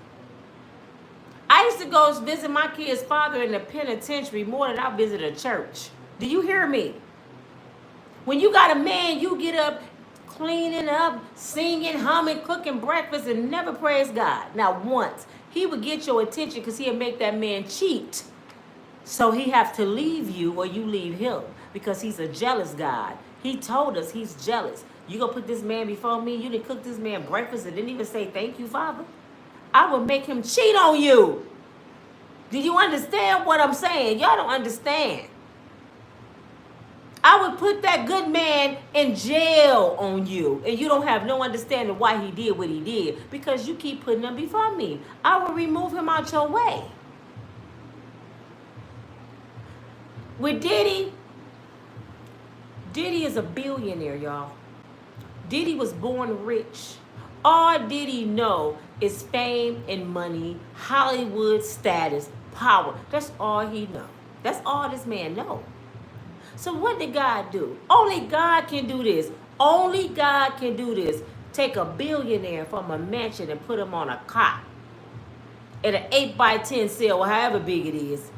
I used to go visit my kid's father in the penitentiary more than I visit a church. Do you hear me? When you got a man, you get up cleaning up, singing, humming, cooking breakfast, and never praise God. Not once. He would get your attention because he'd make that man cheat. So he have to leave you or you leave him because he's a jealous God. He told us he's jealous. You gonna put this man before me? You didn't cook this man breakfast and didn't even say thank you, Father? I would make him cheat on you. Do you understand what I'm saying? Y'all don't understand. I would put that good man in jail on you, and you don't have no understanding why he did what he did because you keep putting him before me. I will remove him out your way. With Diddy is a billionaire, y'all. Diddy was born rich. All Diddy know is fame and money, Hollywood status, power. That's all he know. That's all this man know. So what did God do? Only God can do this. Only God can do this. Take a billionaire from a mansion and put him on a cot at an 8x10 cell, however big it is.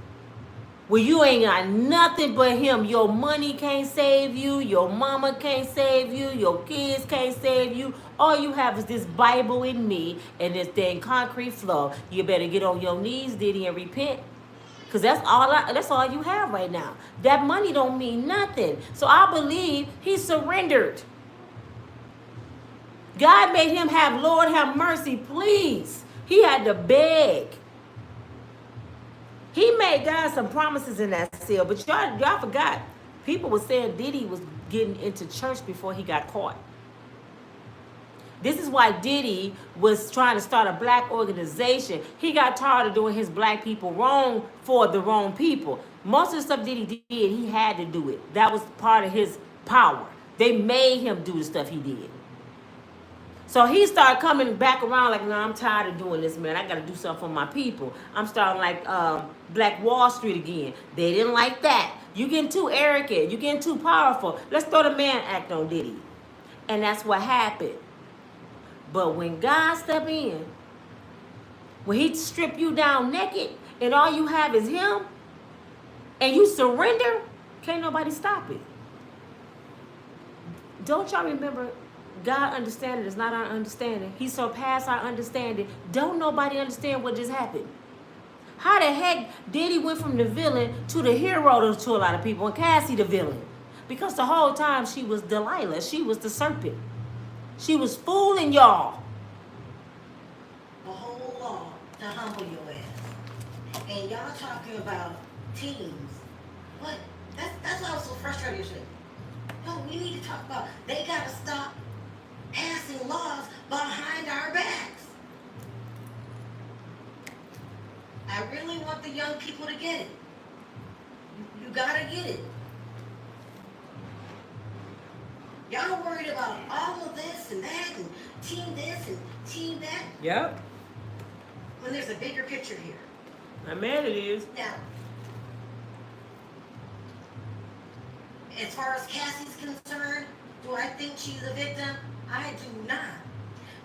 Well, you ain't got nothing but him. Your money can't save you. Your mama can't save you. Your kids can't save you. All you have is this Bible and me and this dang concrete floor. You better get on your knees, Diddy, and repent. Because that's all you have right now. That money don't mean nothing. So I believe he surrendered. God made him have, Lord, have mercy, please. He had to beg. He made God some promises in that cell, but y'all forgot. People were saying Diddy was getting into church before he got caught. This is why Diddy was trying to start a black organization. He got tired of doing his black people wrong for the wrong people. Most of the stuff Diddy did, he had to do it. That was part of his power. They made him do the stuff he did. So he started coming back around like, no, I'm tired of doing this, man. I got to do something for my people. I'm starting like Black Wall Street again. They didn't like that. You getting too arrogant. You getting too powerful. Let's throw the man act on Diddy. And that's what happened. But when God step in, when he strip you down naked and all you have is him, and you surrender, can't nobody stop it. Don't y'all remember, God understanding is not our understanding. He surpassed our understanding. Don't nobody understand what just happened. How the heck Diddy went from the villain to the hero to a lot of people, and Cassie the villain? Because the whole time she was Delilah. She was the serpent. She was fooling y'all. A whole law to humble your ass. And y'all talking about teams. What? That's why I was so frustrated yesterday. No, we need to talk about, they gotta stop passing laws behind our backs. I really want the young people to get it. You gotta get it. Y'all worried about all of this and that and team this and team that. Yep. When there's a bigger picture here. I'm mad it is. Now, as far as Cassie's concerned, do I think she's a victim? I do not.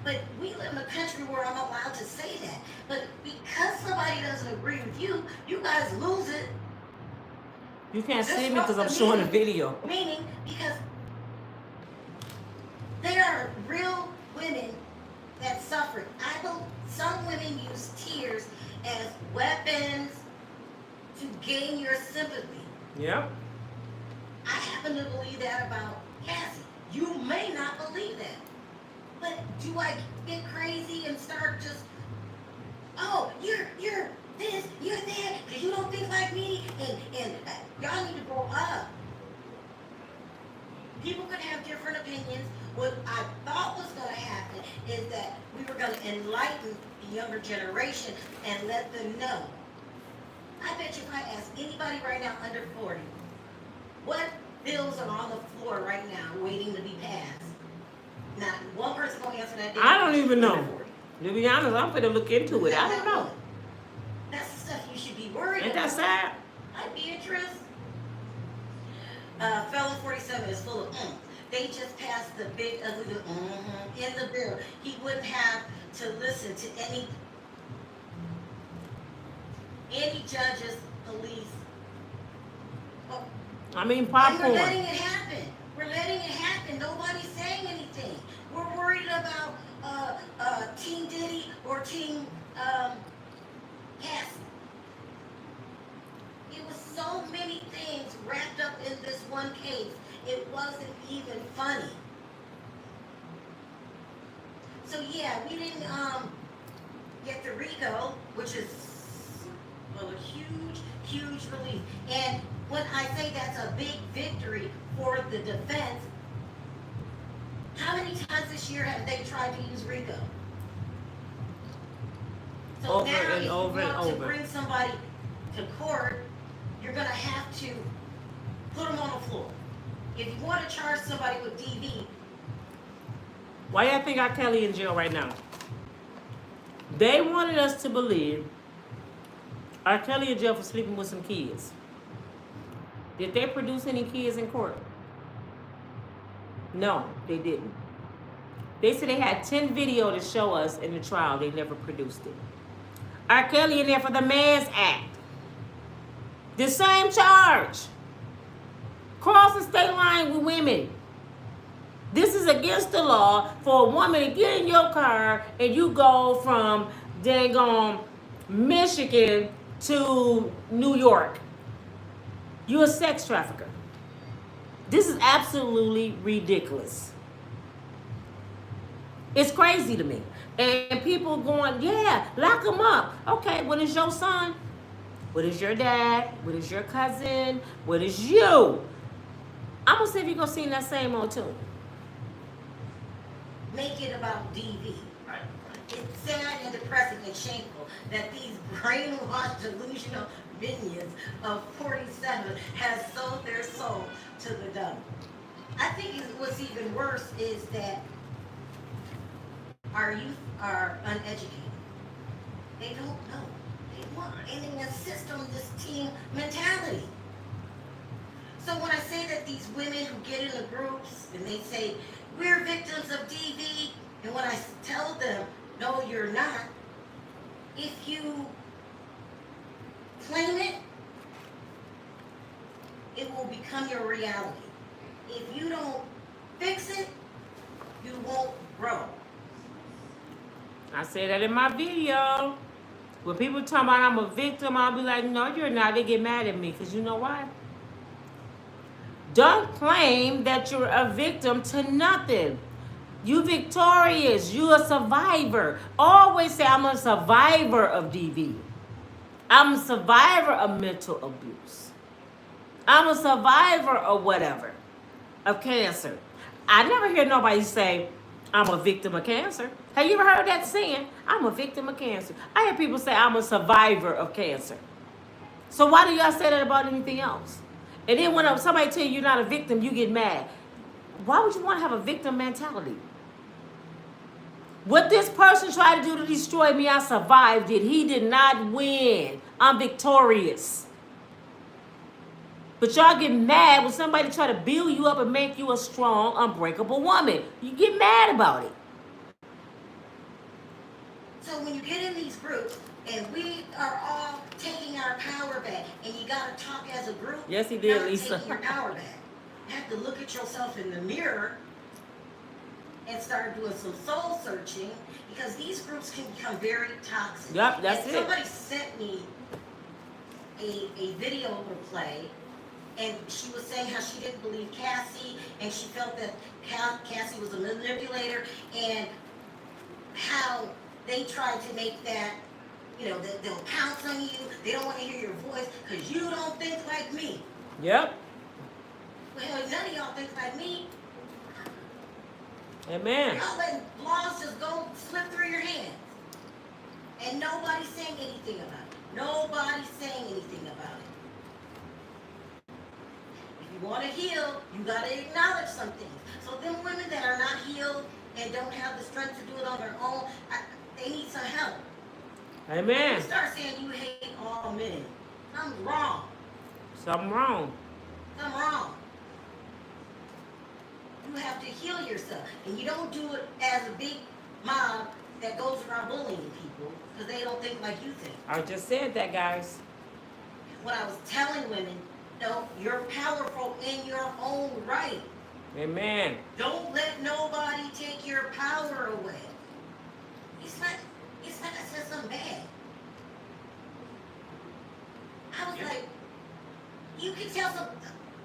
But we live in a country where I'm allowed to say that. But because somebody doesn't agree with you, you guys lose it. You can't see me because I'm showing a video. Meaning, because there are real women that suffer. Some women use tears as weapons to gain your sympathy. Yep. I happen to believe that about Cassie. You may not believe that. But do I get crazy and start just, oh, you're this, you're that, because you don't think like me, and y'all need to grow up. People could have different opinions. What I thought was going to happen is that we were going to enlighten the younger generation and let them know. I bet you if I ask anybody right now under 40, what bills are on the floor right now waiting to be passed? Not one person going to answer that. I don't even know. To be honest, I'm going to look into it. I don't know. That's the stuff you should be worried Ain't about. that sad? I'd be interested. Felon 47 is full of They just passed the big ugly in the bill. He wouldn't have to listen to any judges, police. Oh, I mean, and popcorn. we're letting it happen. We're letting it happen. Nobody's saying anything. We're worried about Team Diddy or Team Cassie. It was so many things wrapped up in this one case. It wasn't even funny. So yeah, we didn't get the RICO, which is a huge relief. And when I say that's a big victory for the defense, how many times this year have they tried to use RICO? So Over now and if over you and want to over. bring somebody to court, you're going to have to put them on the floor. If you want to charge somebody with DV, Why y'all think R. Kelly in jail right now? They wanted us to believe R. Kelly in jail for sleeping with some kids. Did they produce any kids in court? No, they didn't. They said they had 10 videos to show us in the trial. They never produced it. R. Kelly in there for the Man's Act. The same charge. Crossing state line with women. This is against the law for a woman to get in your car and you go from dang on Michigan to New York. You're a sex trafficker. This is absolutely ridiculous. It's crazy to me. And people going, yeah, lock him up. Okay, what is your son? What is your dad? What is your cousin? What is you? I'm going to see if you're going to sing that same old tune. make it about DV. Right. It's sad and depressing and shameful that these brainwashed, delusional minions of 47 has sold their soul to the devil. I think what's even worse is that our youth are uneducated. They don't know. They want, and they insist on this team mentality. So when I say that these women who get in the groups and they say, we're victims of DV, and when I tell them, no, you're not, if you claim it, it will become your reality. If you don't fix it, you won't grow. I said that in my video. When people talk about I'm a victim, I'll be like, no, you're not. They get mad at me because you know why? Don't claim that you're a victim to nothing. You victorious. You a survivor. Always say I'm a survivor of DV. I'm a survivor of mental abuse. I'm a survivor of whatever, of cancer. I never hear nobody say, I'm a victim of cancer. Have you ever heard that saying? I'm a victim of cancer. I hear people say, I'm a survivor of cancer. So why do y'all say that about anything else? And then when somebody tell you you're not a victim, you get mad. Why would you want to have a victim mentality? What this person tried to do to destroy me, I survived it. He did not win. I'm victorious. But y'all get mad when somebody try to build you up and make you a strong, unbreakable woman. You get mad about it. So when you get in these groups, and we are all taking our power back, and you gotta talk as a group. Yes, he did, not Lisa. taking your power back. You have to look at yourself in the mirror and start doing some soul searching, because these groups can become very toxic. Yep, that's and it. Somebody sent me a video to play, and she was saying how she didn't believe Cassie, and she felt that Cassie was a manipulator, and how they tried to make that, you know, they'll pounce on you, they don't want to hear your voice, because you don't think like me. Yep. Well, none of y'all think like me. Amen. Y'all letting laws just go slip through your hands. And nobody's saying anything about it. Nobody's saying anything about it. If you want to heal, you got to acknowledge some things. So them women that are not healed and don't have the strength to do it on their own, they need some help. Amen. You start saying you hate all men. Something's wrong. Something wrong. Something wrong. You have to heal yourself. And you don't do it as a big mob that goes around bullying people because they don't think like you think. I just said that, guys. What I was telling women, no, you're powerful in your own right. Amen. Don't let nobody take your power away. It's like I said something bad. I was like, you can tell some,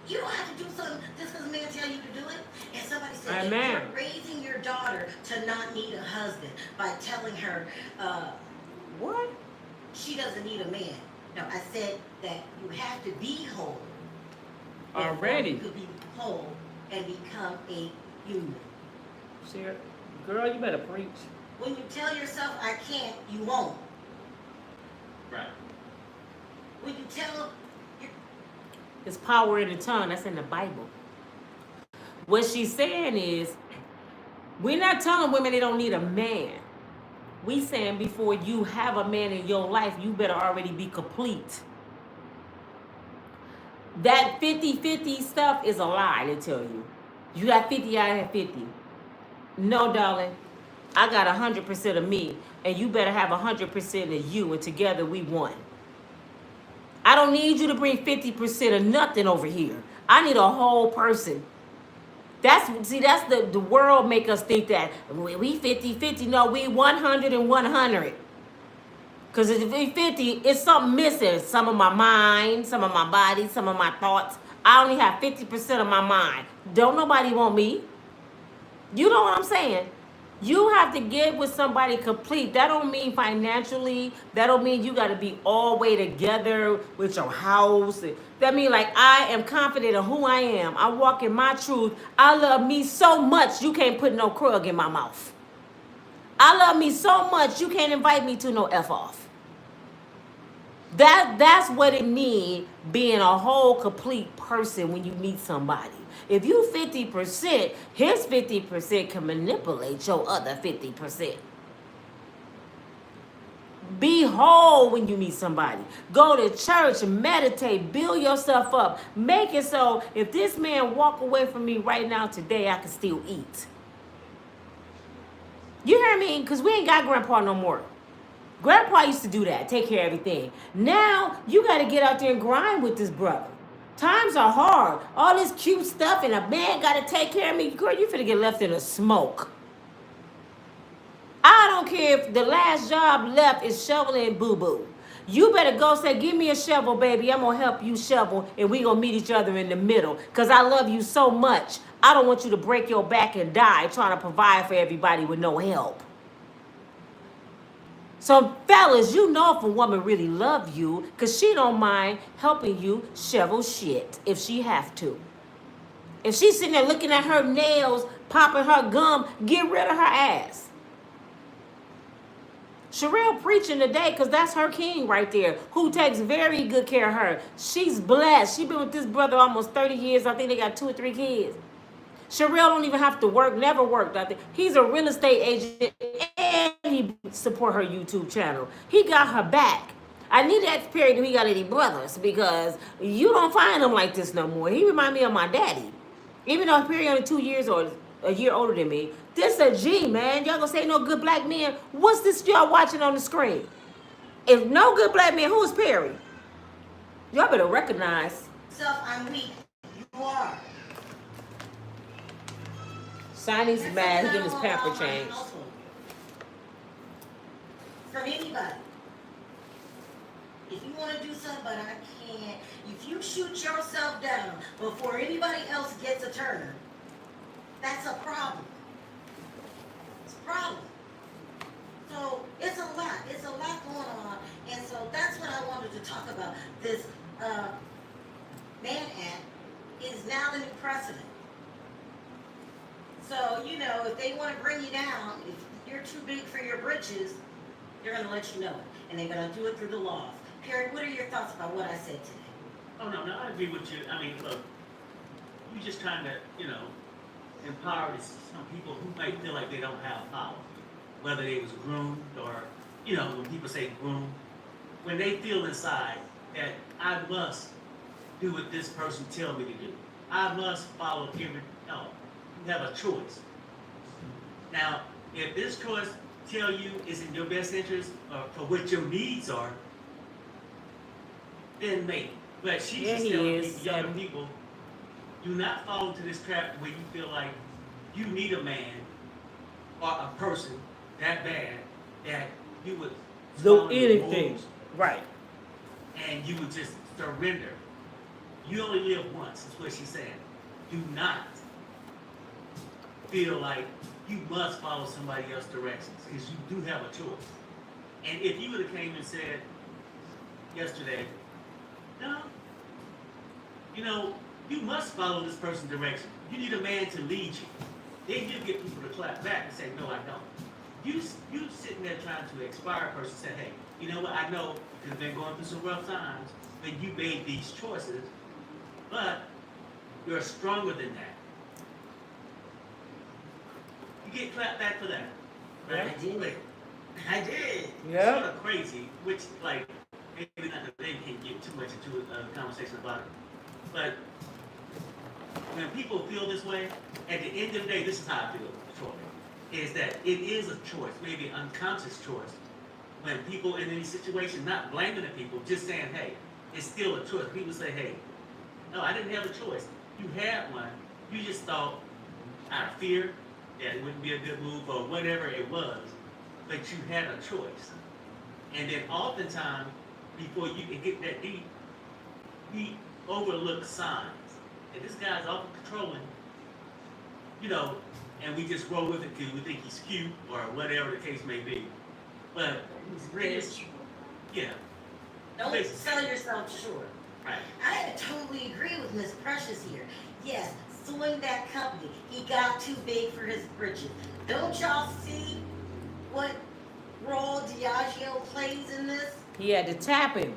you don't have to do something just because a man tell you to do it. And somebody said, Amen. you're raising your daughter to not need a husband by telling her, What? she doesn't need a man. No, I said that you have to be whole. Already. You could be whole and become a human. Sure. Girl, you better preach. When you tell yourself I can't, you won't. Right. When you tell There's power in the tongue. That's in the Bible. What she's saying is, we're not telling women they don't need a man. We saying before you have a man in your life, you better already be complete. That 50-50 stuff is a lie, they tell you. You got 50, I have 50. No, darling. I got 100% of me, and you better have 100% of you, and together we won. I don't need you to bring 50% of nothing over here. I need a whole person. That's the world make us think that we 50-50. No, we 100 and 100. Because if we 50, it's something missing. Some of my mind, some of my body, some of my thoughts. I only have 50% of my mind. Don't nobody want me. You know what I'm saying? You have to get with somebody complete. That don't mean financially. That don't mean you got to be all the way together with your house. That mean like I am confident in who I am. I walk in my truth. I love me so much you can't put no krug in my mouth. I love me so much you can't invite me to no F off. That's what it means being a whole complete person when you meet somebody. If you 50%, his 50% can manipulate your other 50%. Be whole when you meet somebody. Go to church, meditate, build yourself up. Make it so if this man walk away from me right now today, I can still eat. You hear me? Because we ain't got grandpa no more. Grandpa used to do that, take care of everything. Now you got to get out there and grind with this brother. Times are hard. All this cute stuff and a man got to take care of me. Girl, you finna get left in the smoke. I don't care if the last job left is shoveling boo-boo. You better go say, give me a shovel, baby. I'm going to help you shovel, and we going to meet each other in the middle because I love you so much. I don't want you to break your back and die trying to provide for everybody with no help. So, fellas, you know if a woman really love you because she don't mind helping you shovel shit if she have to. If she's sitting there looking at her nails, popping her gum, get rid of her ass. Sherelle preaching today because that's her king right there who takes very good care of her. She's blessed. She's been with this brother almost 30 years. I think they got 2 or 3 kids. Sherelle don't even have to work, never worked. I think he's a real estate agent and he support her YouTube channel. He got her back. I need that period when he got any brothers because you don't find him like this no more. He remind me of my daddy. Even though Perry only 2 years or a year older than me. This a G, man. Y'all gonna say no good black men? What's this y'all watching on the screen? If no good black men, who is Perry? Y'all better recognize. I'm weak. You are. Signy's mad. He getting his pamper changed. From anybody. If you want to do something, but I can't. If you shoot yourself down before anybody else gets a turn, that's a problem. It's a problem. So it's a lot. It's a lot going on. And so that's what I wanted to talk about. This Mann Act is now the new precedent. So, you know, if they want to bring you down, if you're too big for your britches, they're going to let you know it. And they're going to do it through the laws. Perry, what are your thoughts about what I said today? Oh, no, I agree with you. I mean, look, you're just trying to, empower some people who might feel like they don't have power. Whether they was groomed or, when people say groomed, when they feel inside that I must do what this person tell me to do. I must follow every, no, you have a choice. Now, if this choice tell you is in your best interest or for what your needs are, then maybe. But she's just telling people, younger people, do not fall into this trap where you feel like you need a man or a person that bad that you would do anything. Right. And you would just surrender. You only live once, is what she's saying. Do not feel like you must follow somebody else's directions, because you do have a choice. And if you would have came and said yesterday, no, you must follow this person's direction. You need a man to lead you. Then you get people to clap back and say, no, I don't. You sitting there trying to inspire a person, say, hey, you know what, I know you've been going through some rough times, but you made these choices, but you're stronger than that. You get clapped back for that. Right? I did. Yeah. It's sort of crazy, which, like, maybe not they can get too much into a conversation about it. But when people feel this way, at the end of the day, this is how I feel, Troy, is that it is a choice, maybe an unconscious choice. When people in any situation, not blaming the people, just saying, hey, it's still a choice. People say, hey, no, I didn't have a choice. You had one. You just thought, out of fear, that it wouldn't be a good move or whatever it was, but you had a choice. And then oftentimes, before you can get that deep, we overlook signs. And this guy's awful controlling, and we just roll with it because we think he's cute or whatever the case may be. But he's rich. Yeah. Don't sell yourself short. Right. I totally agree with Miss Precious here. Yes, suing that company. He got too big for his britches. Don't y'all see what role Diageo plays in this? He had to tap him.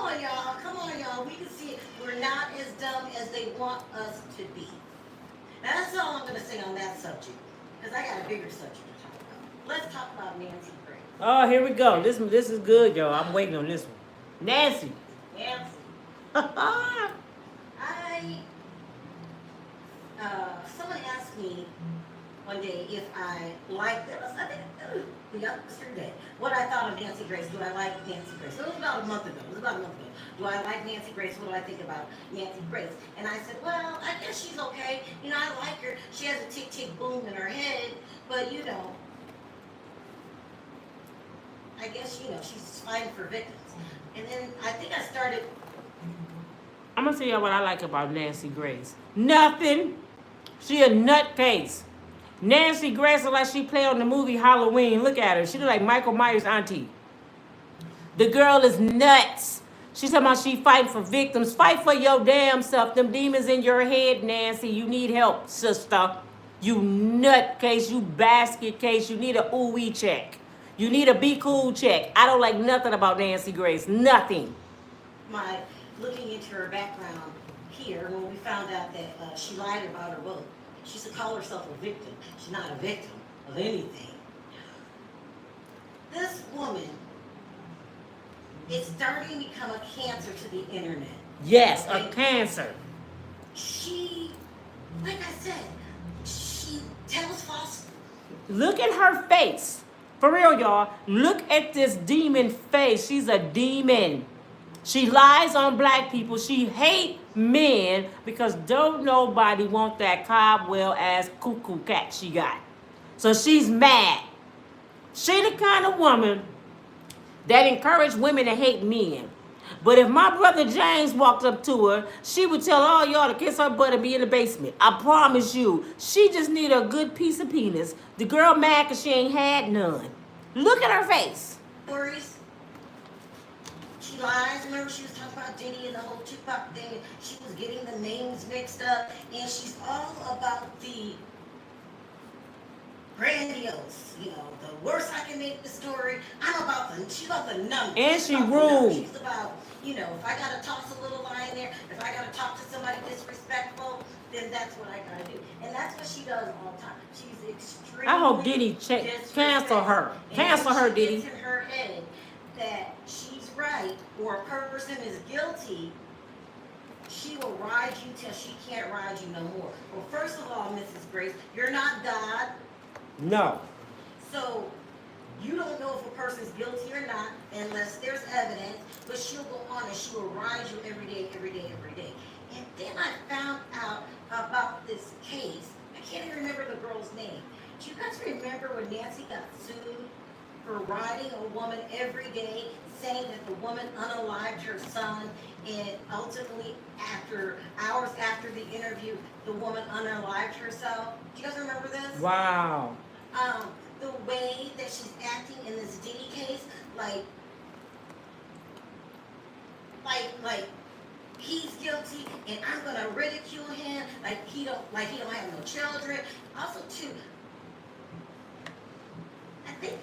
on, y'all. Come on, y'all. We can see it. We're not as dumb as they want us to be. Now, that's all I'm going to say on that subject, because I got a bigger subject to talk about. Let's talk about Nancy Grace. Oh, here we go. This is good, y'all. I'm waiting on this one. Nancy. Nancy. Someone asked me one day if I liked it. I think yesterday. What I thought of Nancy Grace. Do I like Nancy Grace? It was about a month ago. Do I like Nancy Grace? What do I think about Nancy Grace? And I said, well, I guess she's okay. You know, I like her. She has a tick tick boom in her head, but you know, I guess she's fighting for victims. And then I think I started. I'm gonna tell you what I like about Nancy Grace. Nothing. She a nutcase. Nancy Grace look like she played on the movie Halloween. Look at her. She look like Michael Myers' auntie. The girl is nuts. She's talking about she fighting for victims. Fight for your damn self. Them demons in your head, Nancy. You need help, sister. You nutcase. You basket case. You need a ooh-wee check. You need a be cool check. I don't like nothing about Nancy Grace. Nothing. My looking into her background here, when we found out that she lied about her vote. She used to call herself a victim. She's not a victim of anything. This woman is starting to become a cancer to the internet. Yes, a cancer. She, like I said, she tells false. Look at her face. For real, y'all. Look at this demon face. She's a demon. She lies on black people. She hate men because don't nobody want that cobweb ass cuckoo cat she got. So she's mad. She the kind of woman that encourage women to hate men. But if my brother James walked up to her, she would tell all y'all to kiss her butt and be in the basement. I promise you. She just need a good piece of penis. The girl mad because she ain't had none. Look at her face. Stories. She lies. Remember, she was talking about Diddy and the whole Tupac thing. She was getting the names mixed up, and she's all about the grandiose. You know, the worse I can make the story. She's about the numbers. And she rude. She's about, if I gotta toss a little line there, if I gotta talk to somebody disrespectful, then that's what I gotta do. And that's what she does all the time. She's extremely. I hope Diddy cancel her. Cancel her, Diddy. It's in her head that she's right or a person is guilty, she will ride you till she can't ride you no more. Well, first of all, Mrs. Grace, you're not God. No. So you don't know if a person's guilty or not unless there's evidence, but she'll go on and she will ride you every day. And then I found out about this case. I can't even remember the girl's name. Do you guys remember when Nancy got sued for riding a woman every day, saying that the woman unalived her son, and ultimately, hours after the interview, the woman unalived herself? Do you guys remember this? Wow. The way that she's acting in this Diddy case, like he's guilty, and I'm gonna ridicule him, like he don't have no children. Also, too, I think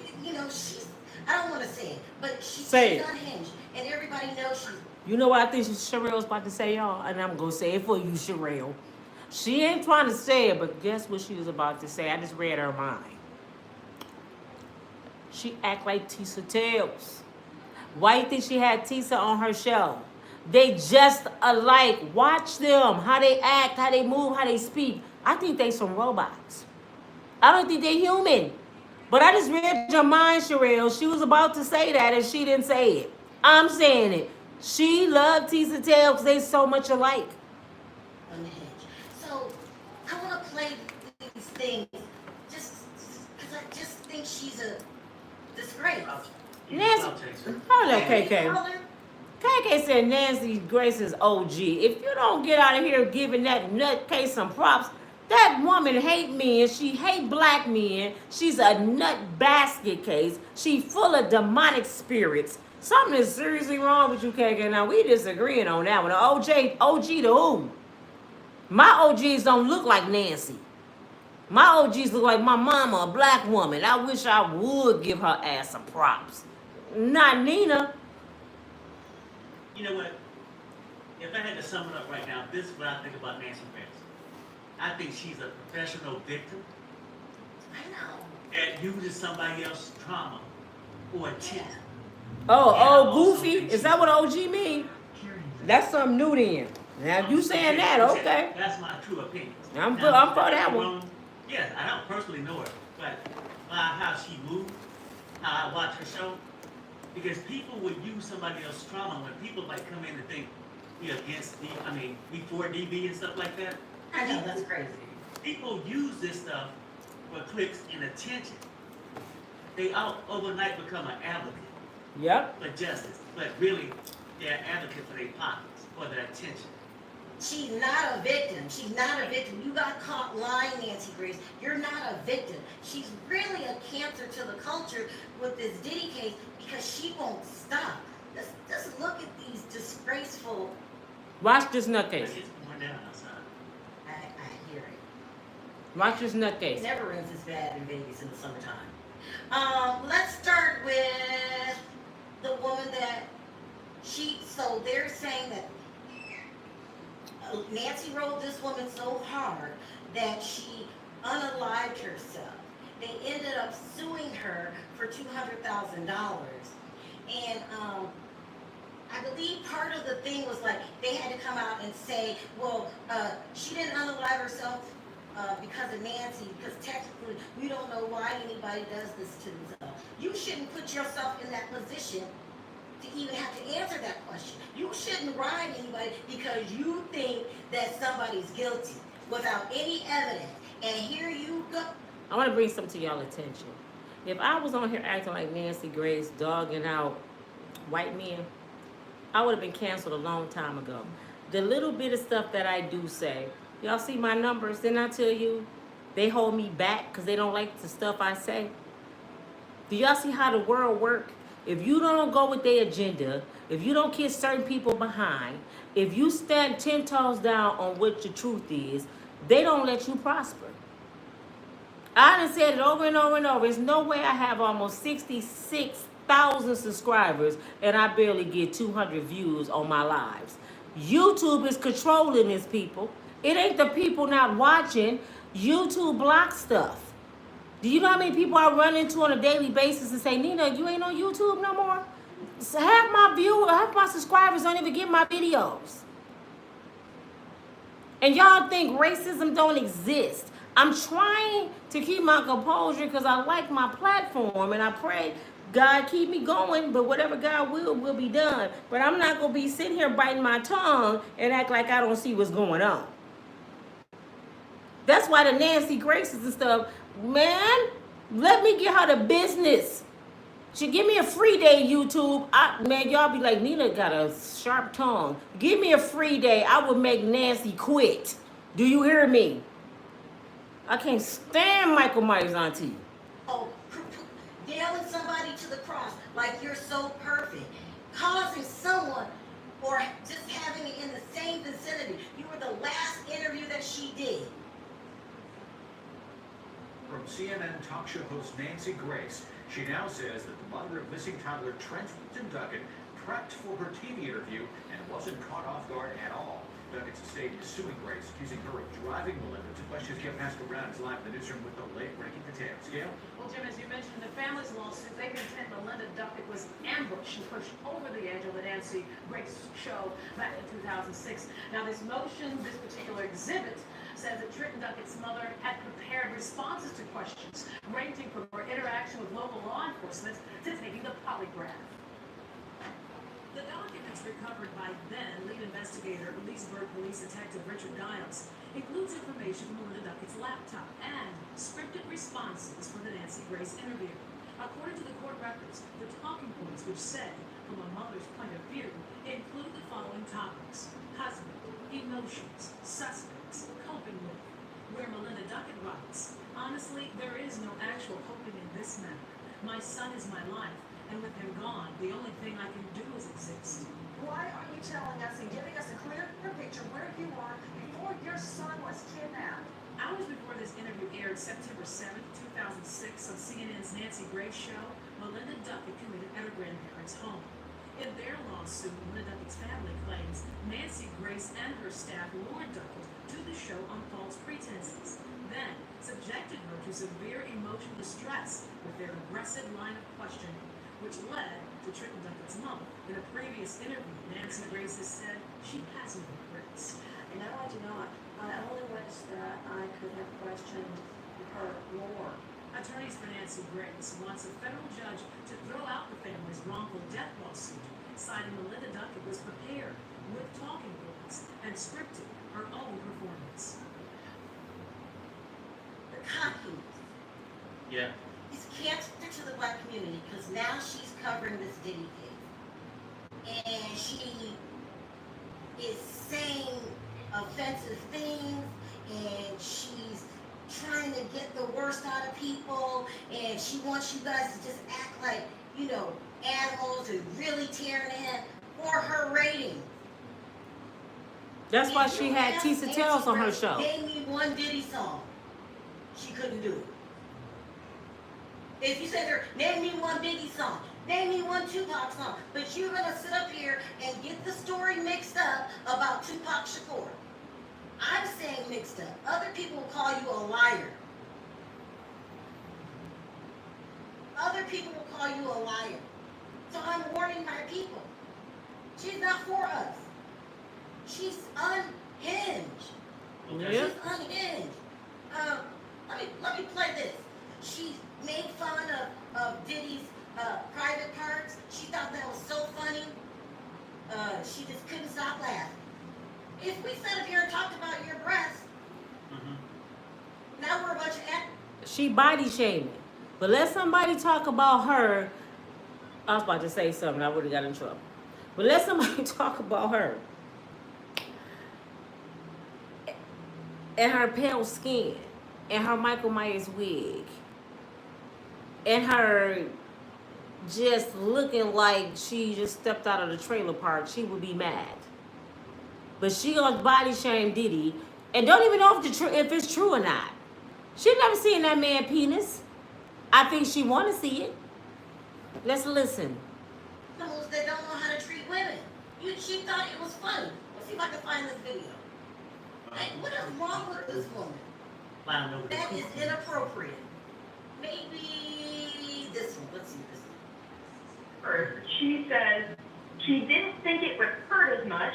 she's. I don't want to say it, but she's unhinged, and everybody knows she's. You know what I think Sherelle's about to say, y'all? And I'm going to say it for you, Sherelle. She ain't trying to say it, but guess what she was about to say? I just read her mind. She act like Tisa Tales. Why you think she had Tisa on her show? They just alike. Watch them. How they act, how they move, how they speak. I think they some robots. I don't think they human. But I just read your mind, Sherelle. She was about to say that and she didn't say it. I'm saying it. She loved Tisa Tale because they so much alike. On the edge. So I want to play these things just because I just think she's a disgrace. Nancy, hold up, KK. KK said Nancy Grace is OG. If you don't get out of here giving that nutcase some props, that woman hate men. She hate black men. She's a nut basket case. She full of demonic spirits. Something is seriously wrong with you, KK. Now, we disagreeing on that one. OG to who? My OGs don't look like Nancy. My OGs look like my mama, a black woman. I wish I would give her ass some props. Not Nina. You know what? If I had to sum it up right now, this is what I think about Nancy Grace. I think she's a professional victim I know. that uses somebody else's trauma or attention. Oh, Goofy? Is that what OG mean? That's something new then. Now, you saying that, okay. That's my true opinion. I'm for that one. Yes, I don't personally know her, but how she moves, how I watch her show, because people would use somebody else's trauma when people like come in and think we for DB and stuff like that. I know, that's crazy. People use this stuff for clicks and attention. They overnight become an advocate Yep. for justice, but really they're an advocate for their pockets, for their attention. She's not a victim. She's not a victim. You got caught lying, Nancy Grace. You're not a victim. She's really a cancer to the culture with this Diddy case because she won't stop. Just look at these disgraceful. Watch this nutcase. It's going down outside. I hear it. Watch this It nutcase. never rains as bad in Vegas in the summertime. Let's start with the woman that so they're saying that Nancy rode this woman so hard that she unalived herself. They ended up suing her for $200,000. And I believe part of the thing was like they had to come out and say, well, she didn't unalive herself because of Nancy, because technically we don't know why anybody does this to themselves. You shouldn't put yourself in that position to even have to answer that question. You shouldn't ride anybody because you think that somebody's guilty without any evidence. And here you go. I want to bring something to y'all attention. If I was on here acting like Nancy Grace, dogging out white men, I would have been canceled a long time ago. The little bit of stuff that I do say, y'all see my numbers, didn't I tell you? They hold me back because they don't like the stuff I say. Do y'all see how the world works? If you don't go with their agenda, if you don't kiss certain people behind, if you stand 10 toes down on what the truth is, they don't let you prosper. I done said it over and over and over. There's no way I have almost 66,000 subscribers and I barely get 200 views on my lives. YouTube is controlling this, people. It ain't the people not watching. YouTube blocks stuff. Do you know how many people I run into on a daily basis and say, Nina, you ain't on YouTube no more? So half my subscribers don't even get my videos. And y'all think racism don't exist. I'm trying to keep my composure because I like my platform and I pray God keep me going, but whatever God will be done. But I'm not going to be sitting here biting my tongue and act like I don't see what's going on. That's why the Nancy Graces and stuff, man, let me get her the business. She give me a free day, YouTube. Man, y'all be like, Nina got a sharp tongue. Give me a free day. I would make Nancy quit. Do you hear me? I can't stand Michael Myers' auntie. Oh, nailing somebody to the cross like you're so perfect. Causing someone or just having it in the same vicinity. You were the last interview that she did. From CNN talk show host Nancy Grace, she now says that the mother of missing toddler Trenton Duckett prepped for her TV interview and wasn't caught off guard at all. Duckett's estate is suing Grace, accusing her of driving Melinda to questions get passed around. Is live in the newsroom with the late-breaking details. Gail? Well, Jim, as you mentioned, the family's lawsuit, they contend Melinda Duckett was ambushed and pushed over the edge of the Nancy Grace show back in 2006. Now, this motion, this particular exhibit, says that Trenton Duckett's mother had prepared responses to questions, ranging from her interaction with local law enforcement to taking the polygraph. The documents recovered by then lead investigator Leesburg Police Detective Richard Giles includes information from Melinda Duckett's laptop and scripted responses for the Nancy Grace interview. According to the court records, the talking points which said, from a mother's point of view, include the following topics: husband, emotions, suspects, coping with. Where Melinda Duckett writes, honestly, there is no actual coping in this matter. My son is my life, and with him gone, the only thing I can do is exist. Why aren't you telling us and giving us a clear picture where you were before your son was kidnapped? Hours before this interview aired September 7th, 2006 on CNN's Nancy Grace show, Melinda Duckett committed at her grandparents' home. In their lawsuit, Melinda Duckett's family Grace and her staff lured Duckett to the show on false pretenses, then subjected her to severe emotional distress with their aggressive line of questioning, which led to Trenton Duckett's mother. In a previous interview, Nancy Grace has said she has no regrets. No, I do not. I only wish that I could have questioned her more. Attorneys for Nancy Grace wants a federal judge to throw out the family's wrongful death lawsuit, citing Melinda Duckett was prepared with talking points and scripted her own performance. The cockiness. Yeah. It's cancer to the black community because now she's covering this Diddy case. And she is saying offensive things and she's trying to get the worst out of people and she wants you guys to just act like, you know, animals and really tearing in for her rating. That's why she had Tisa Tells on her show. Gave me one Diddy song. She couldn't do it. If you said her, name me one Diddy song, name me one Tupac song, but you're gonna sit up here and get the story mixed up about Tupac Shakur. I'm saying mixed up. Other people will call you a liar. Other people will call you a liar. So I'm warning my people. She's not for us. She's unhinged. Okay. Yeah. She's unhinged. Let me play this. She made fun of Diddy's private parts. She thought that was so funny. She just couldn't stop laughing. If we sat up here and talked about your breasts, now we're a bunch of She body shaming. But let somebody talk about her. I was about to say something. I would have got in trouble. But let somebody talk about her. And her pale skin. And her Michael Myers wig. And her just looking like she just stepped out of the trailer park. She would be mad. But she gonna body shame Diddy. And don't even know if it's true or not. She never seen that man penis. I think she want to see it. Let's listen. animals that don't know how to treat women. She thought it was funny. Let's see if I can find this video. Like, what is wrong with this woman? I don't know. That is inappropriate. Maybe this one. Let's see this one. She says she didn't think it would hurt as much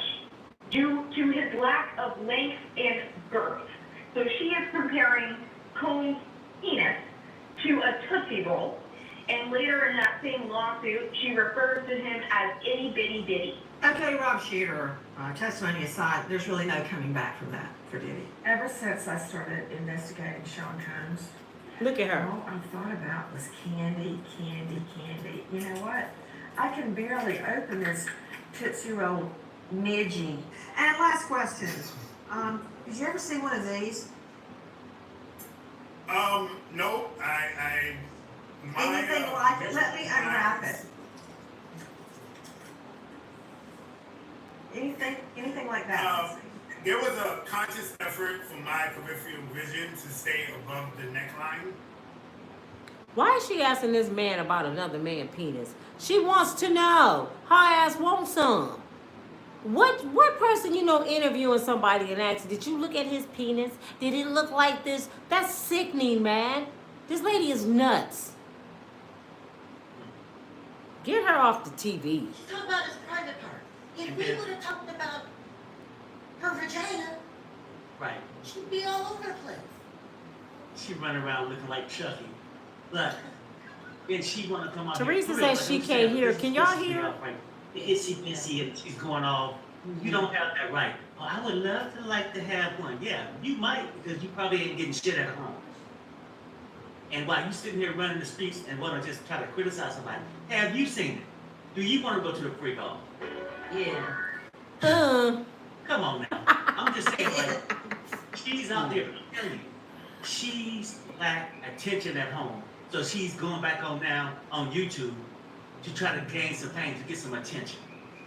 due to his lack of length and girth. So she is comparing Cohn's penis to a Tootsie Roll. And later in that same lawsuit, she refers to him as itty bitty bitty. Okay, Rob Sheeter, testimony aside, there's really no coming back from that for Diddy. Ever since I started investigating Sean Combs, Look at her. all I thought about was candy, candy, candy. You know what? I can barely open this Tootsie Roll midgie. And last question. Did you ever see one of these? No, Anything like it? Let me unwrap it. Anything like that? There was a conscious effort for my peripheral vision to stay above the neckline. Why is she asking this man about another man's penis? She wants to know. Her ass wants some. What person you know interviewing somebody and asking, did you look at his penis? Did it look like this? That's sickening, man. This lady is nuts. Get her off the TV. She's talking about his private part. If we would have talked about her vagina, Right. she'd be all over the place. She running around looking like Chucky. Look. And she wanna come out Teresa here. says she can't hear. Can y'all hear? It's she and she's going off. You don't have that right. Oh, I would love to have one. Yeah, you might, because you probably ain't getting shit at home. And while you sitting here running the streets and want to just try to criticize somebody, have you seen it? Do you want to go to the freak off? Yeah. Come on now. I'm just saying, like, she's out there. I'm telling you, she's lacked attention at home. So she's going back on now on YouTube to try to gain some fame, to get some attention.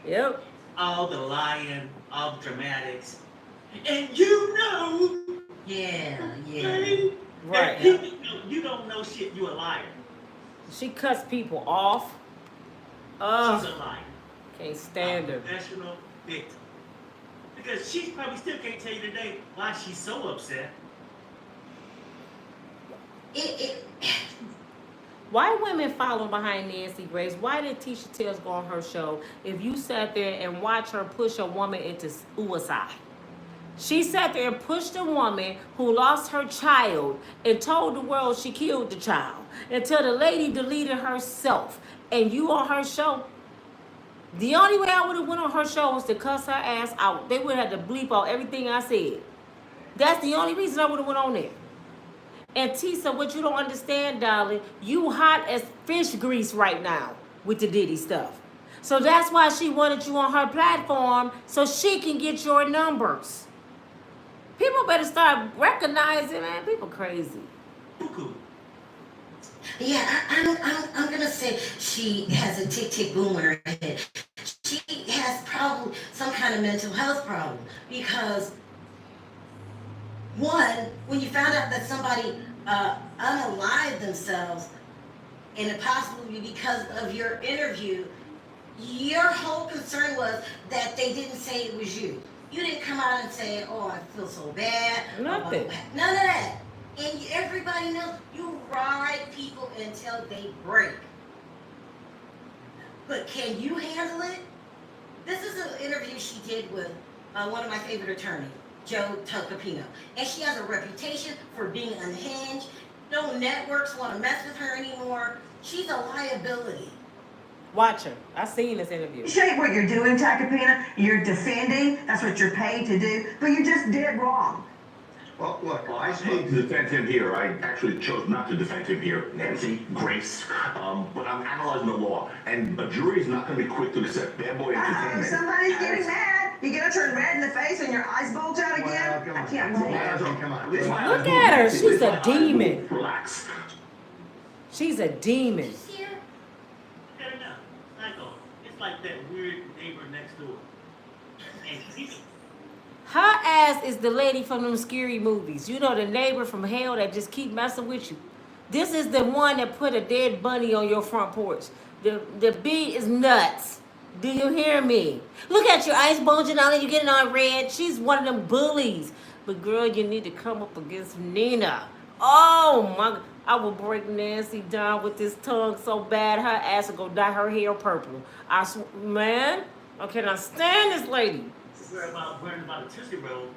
Yep. All the lying, all the dramatics. And you know. Yeah. Right. You don't know shit, you a liar. She cuts people off. She's a liar. Can't stand her. Professional victim. Because she probably still can't tell you today why she's so upset. Why women follow behind Nancy Grace? Why did Tisha Tales go on her show if you sat there and watch her push a woman into suicide? She sat there and pushed a woman who lost her child and told the world she killed the child until the lady deleted herself. And you on her show? The only way I would have went on her show was to cuss her ass out. They would have had to bleep out everything I said. That's the only reason I would have went on there. And Tisa, what you don't understand, darling, you hot as fish grease right now with the Diddy stuff. So that's why she wanted you on her platform so she can get your numbers. People better start recognizing, man. People crazy. Yeah, I'm gonna say she has a tick boom in her head. She has probably some kind of mental health problem because one, when you found out that somebody unalived themselves, and possibly because of your interview, your whole concern was that they didn't say it was you. You didn't come out and say, "Oh, I feel so bad." Nothing. None of that. And everybody knows you ride people until they break. But can you handle it? This is an interview she did with one of my favorite attorneys, Joe Tocopino. And she has a reputation for being unhinged. No networks want to mess with her anymore. She's a liability. Watch her. I seen this interview. Show you what you're doing, Tacopina. You're defending. That's what you're paid to do. But you're just dead wrong. Well, look, I spoke to defend him here. I actually chose not to defend him here, Nancy Grace. But I'm analyzing the law, and a jury is not going to be quick to accept bad boy entertainment. Somebody's getting mad. You gonna turn red in the face and your eyes bulge out again? Well, I can't believe come on. Look at her. She's a demon. Relax. She's a demon. Fair enough. Michael, it's like that weird neighbor next door. And he, Her ass is the lady from them scary movies. You know, the neighbor from hell that just keep messing with you. This is the one that put a dead bunny on your front porch. The bee is nuts. Do you hear me? Look at your eyes bulging out and you getting all red. She's one of them bullies. But girl, you need to come up against Nina. Oh my, I will break Nancy down with this tongue so bad her ass will go dye her hair purple. Man, I cannot stand this lady. worried about a Tootsie Roll.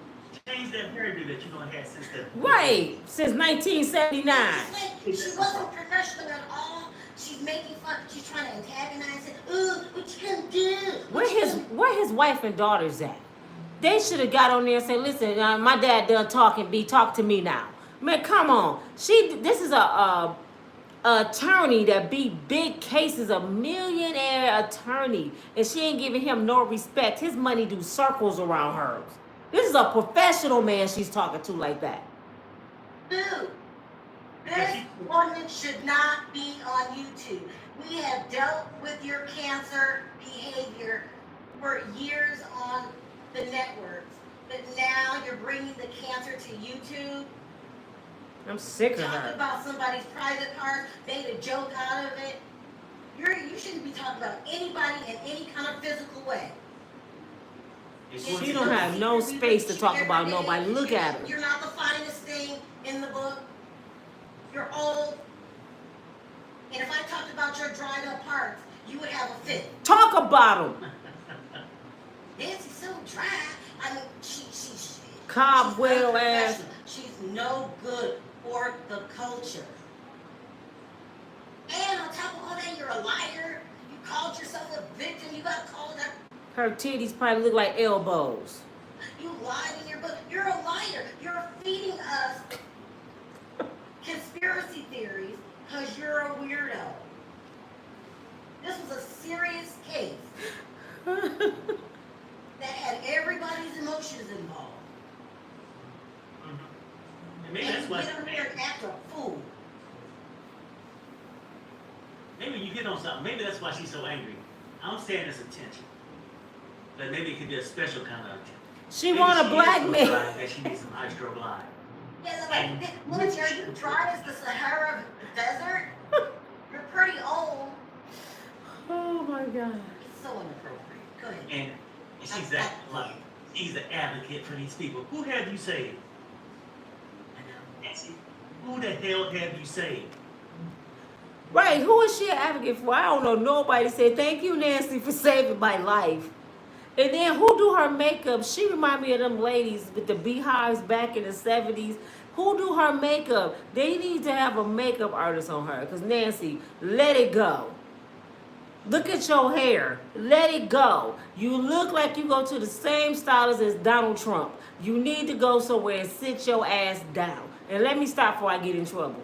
Change that hairdo that you don't have since that. Right, since 1979. She wasn't professional at all. She's making fun. She's trying to antagonize it. Ooh, what you gonna do? Where his wife and daughters at? They should have got on there and said, "Listen, my dad done talking. Talk to me now." Man, come on. This is a attorney that beat big cases, a millionaire attorney, and she ain't giving him no respect. His money do circles around hers. This is a professional man she's talking to like that. Dude, this woman should not be on YouTube. We have dealt with your cancer behavior for years on the networks, but now you're bringing the cancer to YouTube. I'm sick of her. Talking about somebody's private part, made a joke out of it. You shouldn't be talking about anybody in any kind of physical way. She don't have no space to talk about nobody. Look at her. You're not the finest thing in the book. You're old. And if I talked about your dried up parts, you would have a fit. Talk about them. Nancy's so dry. I mean, she's Cobweb ass. She's no good for the culture. And on top of all that, you're a liar. You called yourself a victim. You got called that. Her titties probably look like elbows. You lied in your book. You're a liar. You're feeding us conspiracy theories because you're a weirdo. This was a serious case that had everybody's emotions involved. And maybe that's why. You get over there and act a fool. Maybe you hit on something. Maybe that's why she's so angry. I'm saying it's attention. But maybe it could be a special kind of attention. She want a black man. That she needs some hydroblide. Yeah, like, Lindsay, are you dry as the Sahara Desert? You're pretty old. Oh my God. It's so inappropriate. Go ahead. And she's that like He's an advocate for these people. Who have you saved? Who the hell have you saved? Right, who is she an advocate for? I don't know nobody. Said thank you, Nancy, for saving my life. And then who do her makeup? She remind me of them ladies with the beehives back in the 70s. Who do her makeup? They need to have a makeup artist on her. Because Nancy, let it go. Look at your hair. Let it go. You look like you go to the same stylist as Donald Trump. You need to go somewhere and sit your ass down. And let me stop before I get in trouble.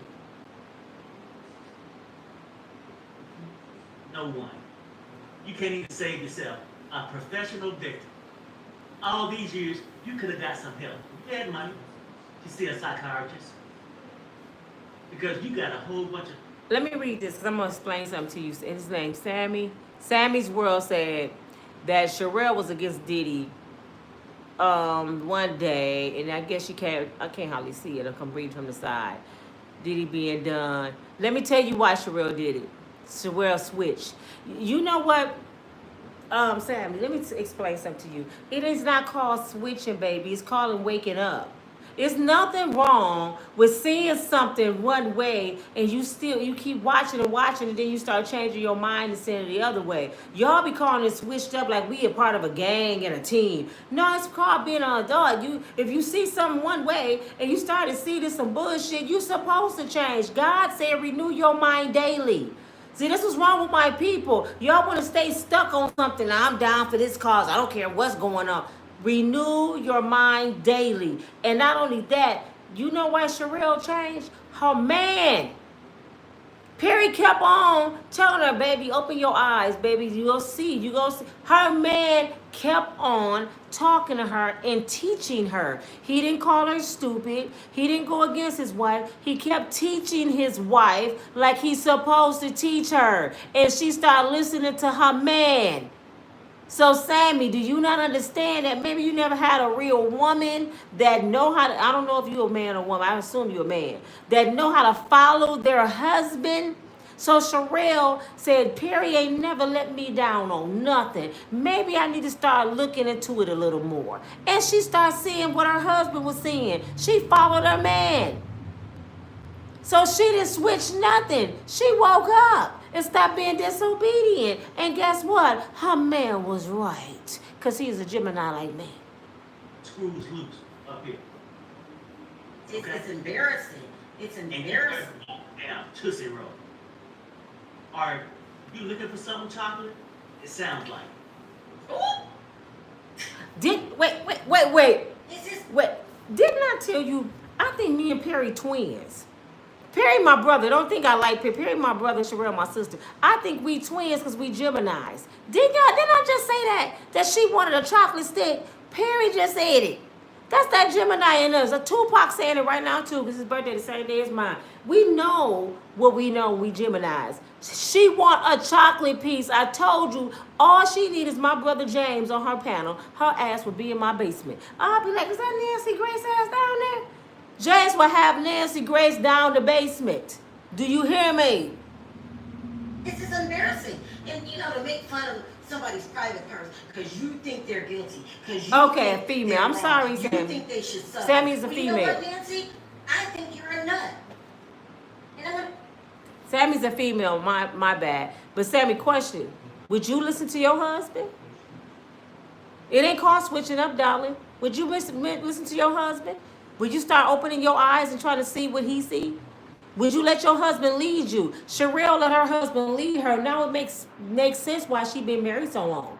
No one. You can't even save yourself. A professional victim. All these years, you could have got some help. You had money. You see a psychiatrist. Because you got a whole bunch of... Let me read this because I'm going to explain something to you. His name's Sammy. Sammy's World said that Sherelle was against Diddy one day, and I guess I can't hardly see it. I can read from the side. Diddy being done. Let me tell you why Sherelle did it. Sherelle switched. You know what, Sammy, let me explain something to you. It is not called switching, baby. It's called waking up. There's nothing wrong with seeing something one way and you keep watching and then you start changing your mind and seeing it the other way. Y'all be calling it switched up like we are part of a gang and a team. No, it's called being an adult. If you see something one way and you start to see this some bullshit, you're supposed to change. God said renew your mind daily. See, this is wrong with my people. Y'all want to stay stuck on something. I'm down for this cause. I don't care what's going on. Renew your mind daily. And not only that, you know why Sherelle changed? Her man. Perry kept on telling her, baby, open your eyes, baby. You go see. Her man kept on talking to her and teaching her. He didn't call her stupid. He didn't go against his wife. He kept teaching his wife like he's supposed to teach her. And she started listening to her man. So, Sammy, do you not understand that maybe you never had a real woman that know how to, I don't know if you're a man or woman, I assume you're a man, that know how to follow their husband? So, Sherelle said, Perry ain't never let me down on nothing. Maybe I need to start looking into it a little more. And she started seeing what her husband was seeing. She followed her man. So she didn't switch nothing. She woke up and stopped being disobedient. And guess what? Her man was right. Because he's a Gemini like me. Screws loose up here. It's embarrassing. It's embarrassing. Down, Tootsie Roll. Are you looking for something chocolate? It sounds like. Wait. Didn't I tell you, I think me and Perry twins. Perry, my brother. Don't think I like Perry. Perry, my brother. Sherelle, my sister. I think we twins because we Geminis. Didn't I just say that? That she wanted a chocolate stick? Perry just said it. That's that Gemini in us. A Tupac saying it right now too because his birthday the same day as mine. We know what we know. We Geminis. She want a chocolate piece. I told you, all she need is my brother James on her panel. Her ass would be in my basement. I'll be like, is that Nancy Grace ass down there? James will have Nancy Grace down the basement. Do you hear me? This is embarrassing. And to make fun of somebody's private purse because you think they're guilty. Okay, a female. I'm sorry, you Sammy. You think they should suffer. Sammy's a female. You know what, Nancy? I think you're a nut. You know what? Sammy's a female. My bad. But Sammy, question. Would you listen to your husband? It ain't called switching up, darling. Would you listen to your husband? Would you start opening your eyes and try to see what he see? Would you let your husband lead you? Sherelle let her husband lead her. Now it makes sense why she been married so long.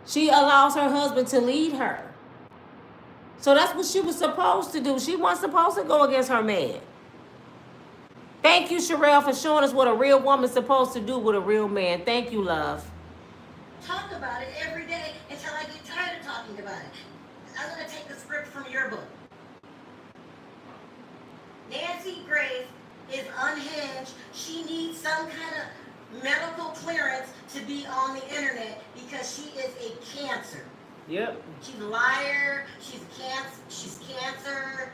She allows her husband to lead her. So that's what she was supposed to do. She wasn't supposed to go against her man. Thank you, Sherelle, for showing us what a real woman's supposed to do with a real man. Thank you, love. Talk about it every day until I get tired of talking about it. I'm going to take the script from your book. Nancy Grace is unhinged. She needs some kind of medical clearance to be on the internet because she is a cancer. Yep. She's a liar. She's cancer.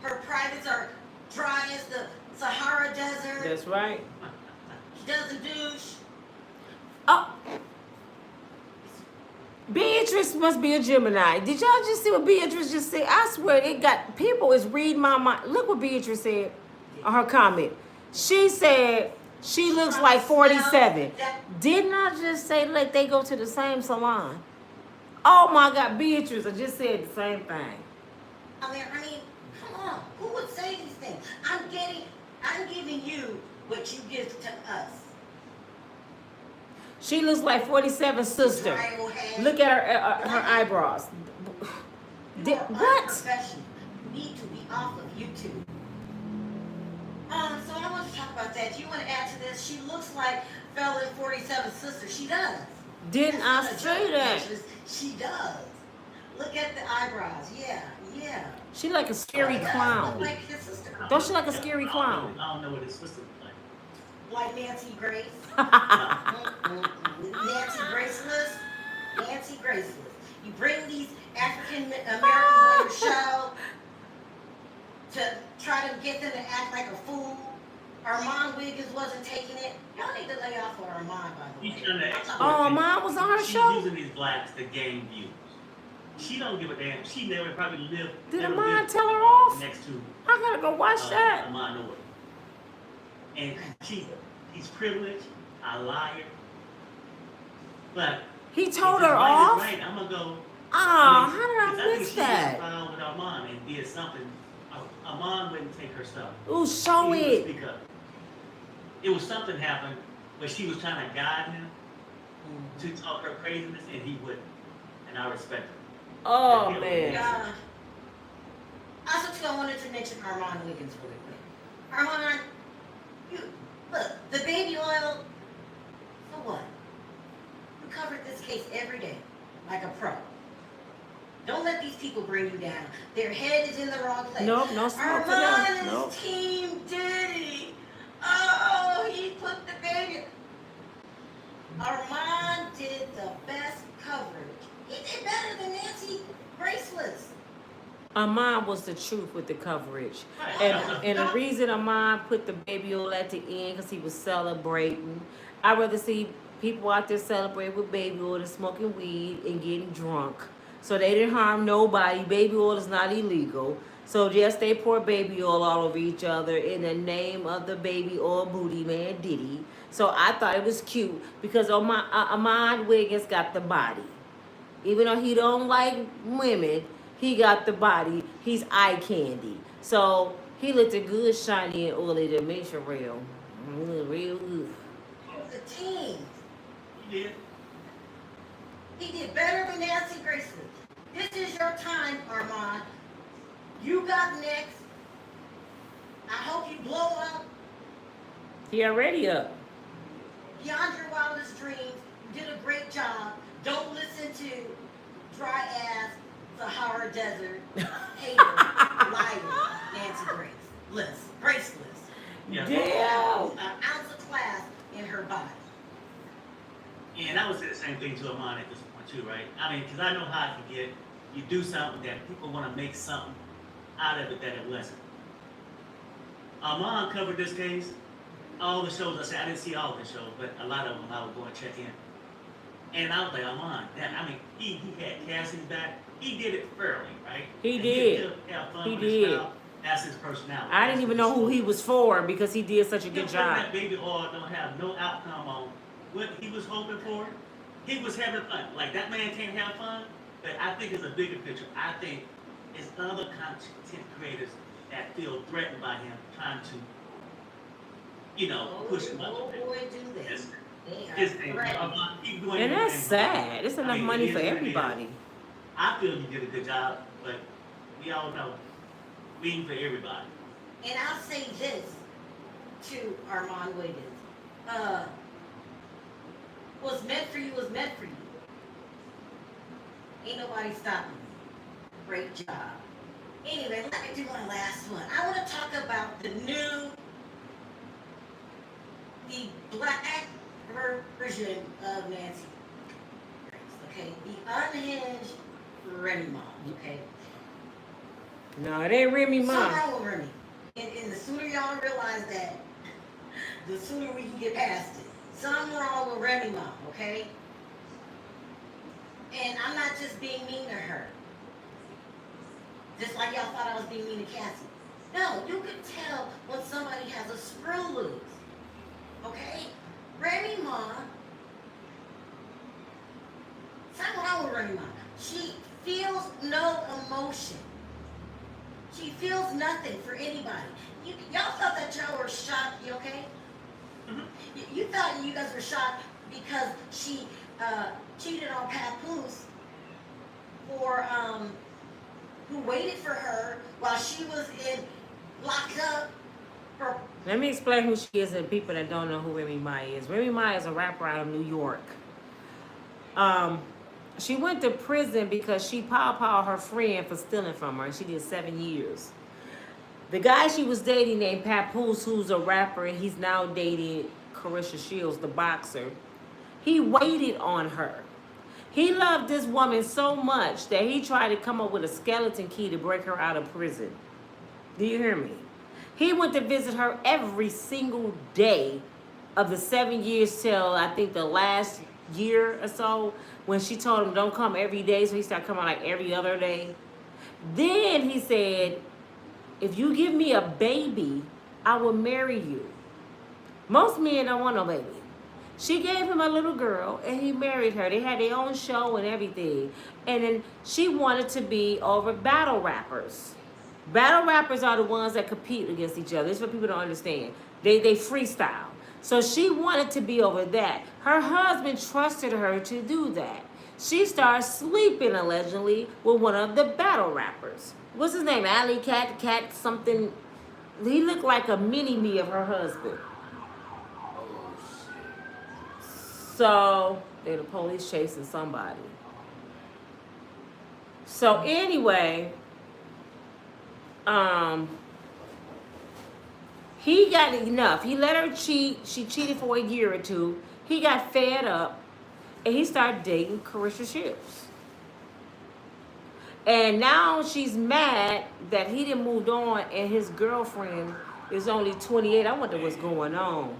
Her privates are dry as the Sahara Desert. That's right. She doesn't douche. Oh. Bitch, Beatrice must be a Gemini. Did y'all just see what Beatrice just said? I swear it got people is reading my mind. Look what Beatrice said on her comment. She said she looks like 47. Didn't I just say like they go to the same salon? Oh my God, Beatrice, I just said the same thing. I mean, come on. Who would say these things? I'm giving you what you give to us. She looks like 47 sister. Look at her eyebrows. What? Unprofessional. You need to be off of YouTube. So I want to talk about that. Do you want to add to this? She looks like Felon 47's sister. She does. Didn't I say that? She does. Look at the eyebrows. Yeah. She like a scary clown. Like his sister. Don't she like a scary clown? I don't know what his sister looks like. Like Nancy Grace. Nancy Graceless. You bring these African Americans on your show to try to get them to act like a fool. Armand Wiggins wasn't taking it. Y'all need to lay off of Armand, by the way. Oh, Mom was on her show? She's using these blacks to gain views. She don't give a damn. She never probably lived. Did Armand tell her off? Next to. I gotta go watch that. Armand Noah. And he's privileged, a liar. But he told her off? Right, I'm gonna go. How did I miss that? She filed with Armand and did something. Armand wouldn't take her stuff. Ooh, show it. Speak up. It was something happened, but she was trying to guide him to talk her craziness, and he wouldn't. And I respect her. Oh, man. Also, I wanted to mention Armand Wiggins really quick. Armand, look, the baby oil, for what? You covered this case every day, like a pro. Don't let these people bring you down. Their head is in the wrong place. Nope, no smoke for them. Armand and Nope. his team Diddy. Oh, he put the baby. Armand did the best coverage. He did better than Nancy Graceless. Armand was the truth with the coverage. And the reason Armand put the baby oil at the end, because he was celebrating. I'd rather see people out there celebrating with baby oil than smoking weed and getting drunk. So they didn't harm nobody. Baby oil is not illegal. So yes, they pour baby oil all over each other in the name of the baby oil booty man Diddy. So I thought it was cute because Armand Wiggins got the body. Even though he don't like women, he got the body. He's eye candy. So he looked good, shiny, and oily to me, for real. Real good. The team. He did. He did better than Nancy Graceless. This is your time, Armand. You got next. I hope you blow up. He already up. Beyond your wildest dreams. You did a great job. Don't listen to dry ass Sahara Desert hater, liar, Nancy Graceless. Yeah. Damn. An ounce of class in her body. And I would say the same thing to Armand at this point too, right? I mean, because I know how it can get. You do something that people want to make something out of it that it wasn't. Armand covered this case. All the shows, I didn't see all the shows, but a lot of them I would go and check in. And I was like, Armand, I mean, he had Cassie's back. He did it fairly, right? He And did. Have fun He with did. His style. That's his personality. I didn't even know who he was for because he did such a good job. That baby oil don't have no outcome on what he was hoping for. He was having fun. Like, that man can't have fun, but I think it's a bigger picture. I think it's other content creators that feel threatened by him trying to, push him up. Boy, do this. His thing. And that's sad. It's enough money for everybody. I feel you did a good job, but we all know, we ain't for everybody. And I'll say this to Armand Wiggins. What's meant for you was meant for you. Ain't nobody stopping you. Great job. Anyway, let me do my last one. I want to talk about the black version of Nancy Grace, okay? The unhinged Remy Ma, okay? No, it ain't Remy Ma. Something wrong with Remy. And the sooner y'all realize that, the sooner we can get past it. Something wrong with Remy Ma, okay? And I'm not just being mean to her. Just like y'all thought I was being mean to Cassie. No, you could tell when somebody has a screw loose. Okay? Remy Ma, something wrong with Remy Ma. She feels no emotion. She feels nothing for anybody. Y'all thought that y'all were shocked, you okay? Mm-hmm. You thought you guys were shocked because she cheated on Papoose for who waited for her while she was locked up. Let me explain who she is to people that don't know who Remy Ma is. Remy Ma is a rapper out of New York. She went to prison because she pow-powed her friend for stealing from her, and she did 7 years. The guy she was dating named Papoose, who's a rapper, and he's now dating Carissa Shields, the boxer. He waited on her. He loved this woman so much that he tried to come up with a skeleton key to break her out of prison. Do you hear me? He went to visit her every single day of the 7 years till I think the last year or so, when she told him don't come every day, so he started coming like every other day. Then he said, if you give me a baby, I will marry you. Most men don't want no baby. She gave him a little girl and he married her. They had their own show and everything. And then she wanted to be over battle rappers. Battle rappers are the ones that compete against each other. This is what people don't understand. They freestyle. So she wanted to be over that. Her husband trusted her to do that. She started sleeping allegedly with one of the battle rappers. What's his name? Alley Cat something. He looked like a mini-me of her husband. So they're the police chasing somebody. So anyway, he got enough. He let her cheat. She cheated for a year or two. He got fed up and he started dating Carissa Shields. And now she's mad that he didn't move on and his girlfriend is only 28. I wonder what's going on.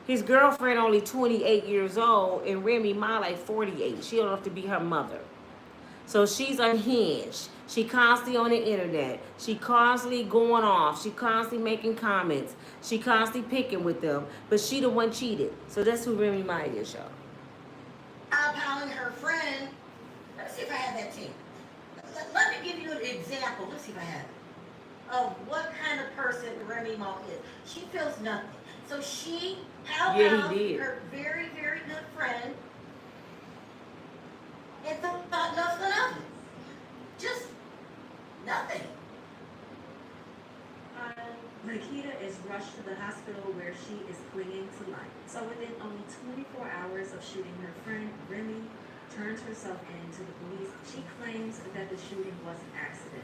His girlfriend only 28 years old and Remy Ma like 48. She don't have to be her mother. So she's unhinged. She constantly on the internet. She constantly going off. She constantly making comments. She constantly picking with them. But she the one cheated. So that's who Remy Ma is, y'all. Pounding her friend. Let's see if I have that tape. Let me give you an example. Let's see if I have it. Of what kind of person Remy Ma is. She feels nothing. So she pounded her very, very good friend and thought nothing of it. Just nothing. Makita is rushed to the hospital where she is clinging to life. So within only 24 hours of shooting her friend, Remy turns herself in to the police. She claims that the shooting was an accident.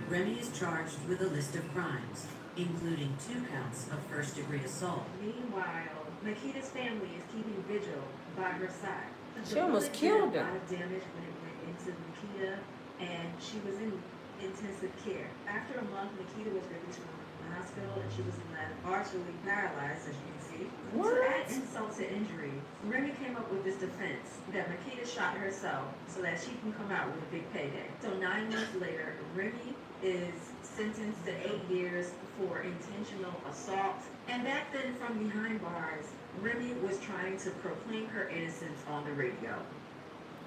Remy is charged with a list of crimes, including 2 counts of first-degree assault. Meanwhile, Makita's family is keeping vigil by her side. She almost killed her. A lot of damage when it went into Makita, and she was in intensive care. After a month, Makita was released from the hospital, and she was left partially paralyzed, as you can see. What? To add insult to injury, Remy came up with this defense that Makita shot herself so that she can come out with a big payday. So 9 months later, Remy is sentenced to 8 years for intentional assault. And back then, from behind bars, Remy was trying to proclaim her innocence on the radio.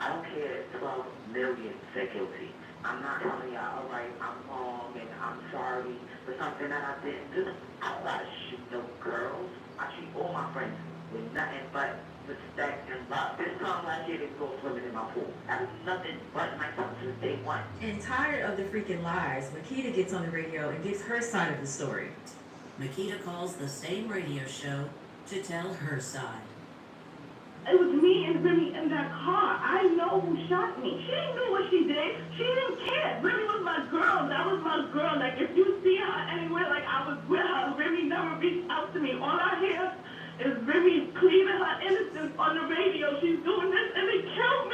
I don't care if 12 million say guilty. I'm not telling y'all, all right, I'm wrong and I'm sorry for something that I didn't do. I don't gotta shoot no girls. I treat all my friends with nothing but respect and love. This time last year, they go swimming in my pool. That was nothing but my son since day one. And tired of the freaking lies, Makita gets on the radio and gives her side of the story. Makita calls the same radio show to tell her side. It was me and Remy in that car. I know who shot me. She didn't know what she did. She didn't care. Remy was my girl. That was my girl. Like, if you see her anywhere, like, I was with her. Remy never reached out to me. All I hear is Remy pleading her innocence on the radio. She's doing this, and it killed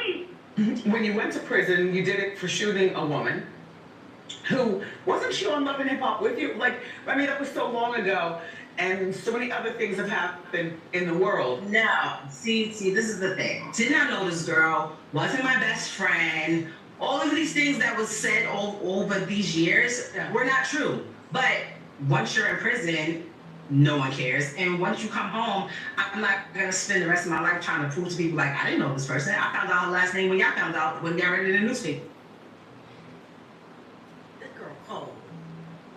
me. When you went to prison, you did it for shooting a woman who, wasn't she on Love and Hip Hop with you? Like, I mean, that was so long ago. and so many other things have happened in the world. No, see, this is the thing. Did not know this girl, wasn't my best friend. All of these things that was said over these years were not true. But once you're in prison, no one cares. And once you come home, I'm not gonna spend the rest of my life trying to prove to people like, I didn't know this person. I found out her last name when y'all found out when they read it in the newspaper. This girl cold.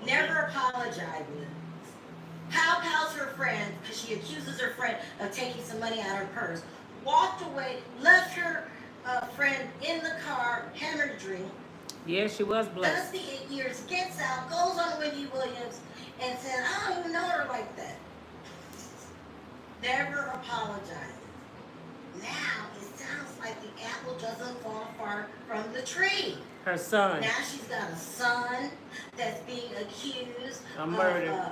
Never apologized. Pals her friend because she accuses her friend of taking some money out of her purse. Walked away, left her friend in the car, hammered a drink. Yeah, she was blessed. Does the 8 years, gets out, goes on Wendy Williams, and said, I don't even know her like that. Never apologized. Now it sounds like the apple doesn't fall far from the tree. Her son. Now she's got a son that's being accused of murder.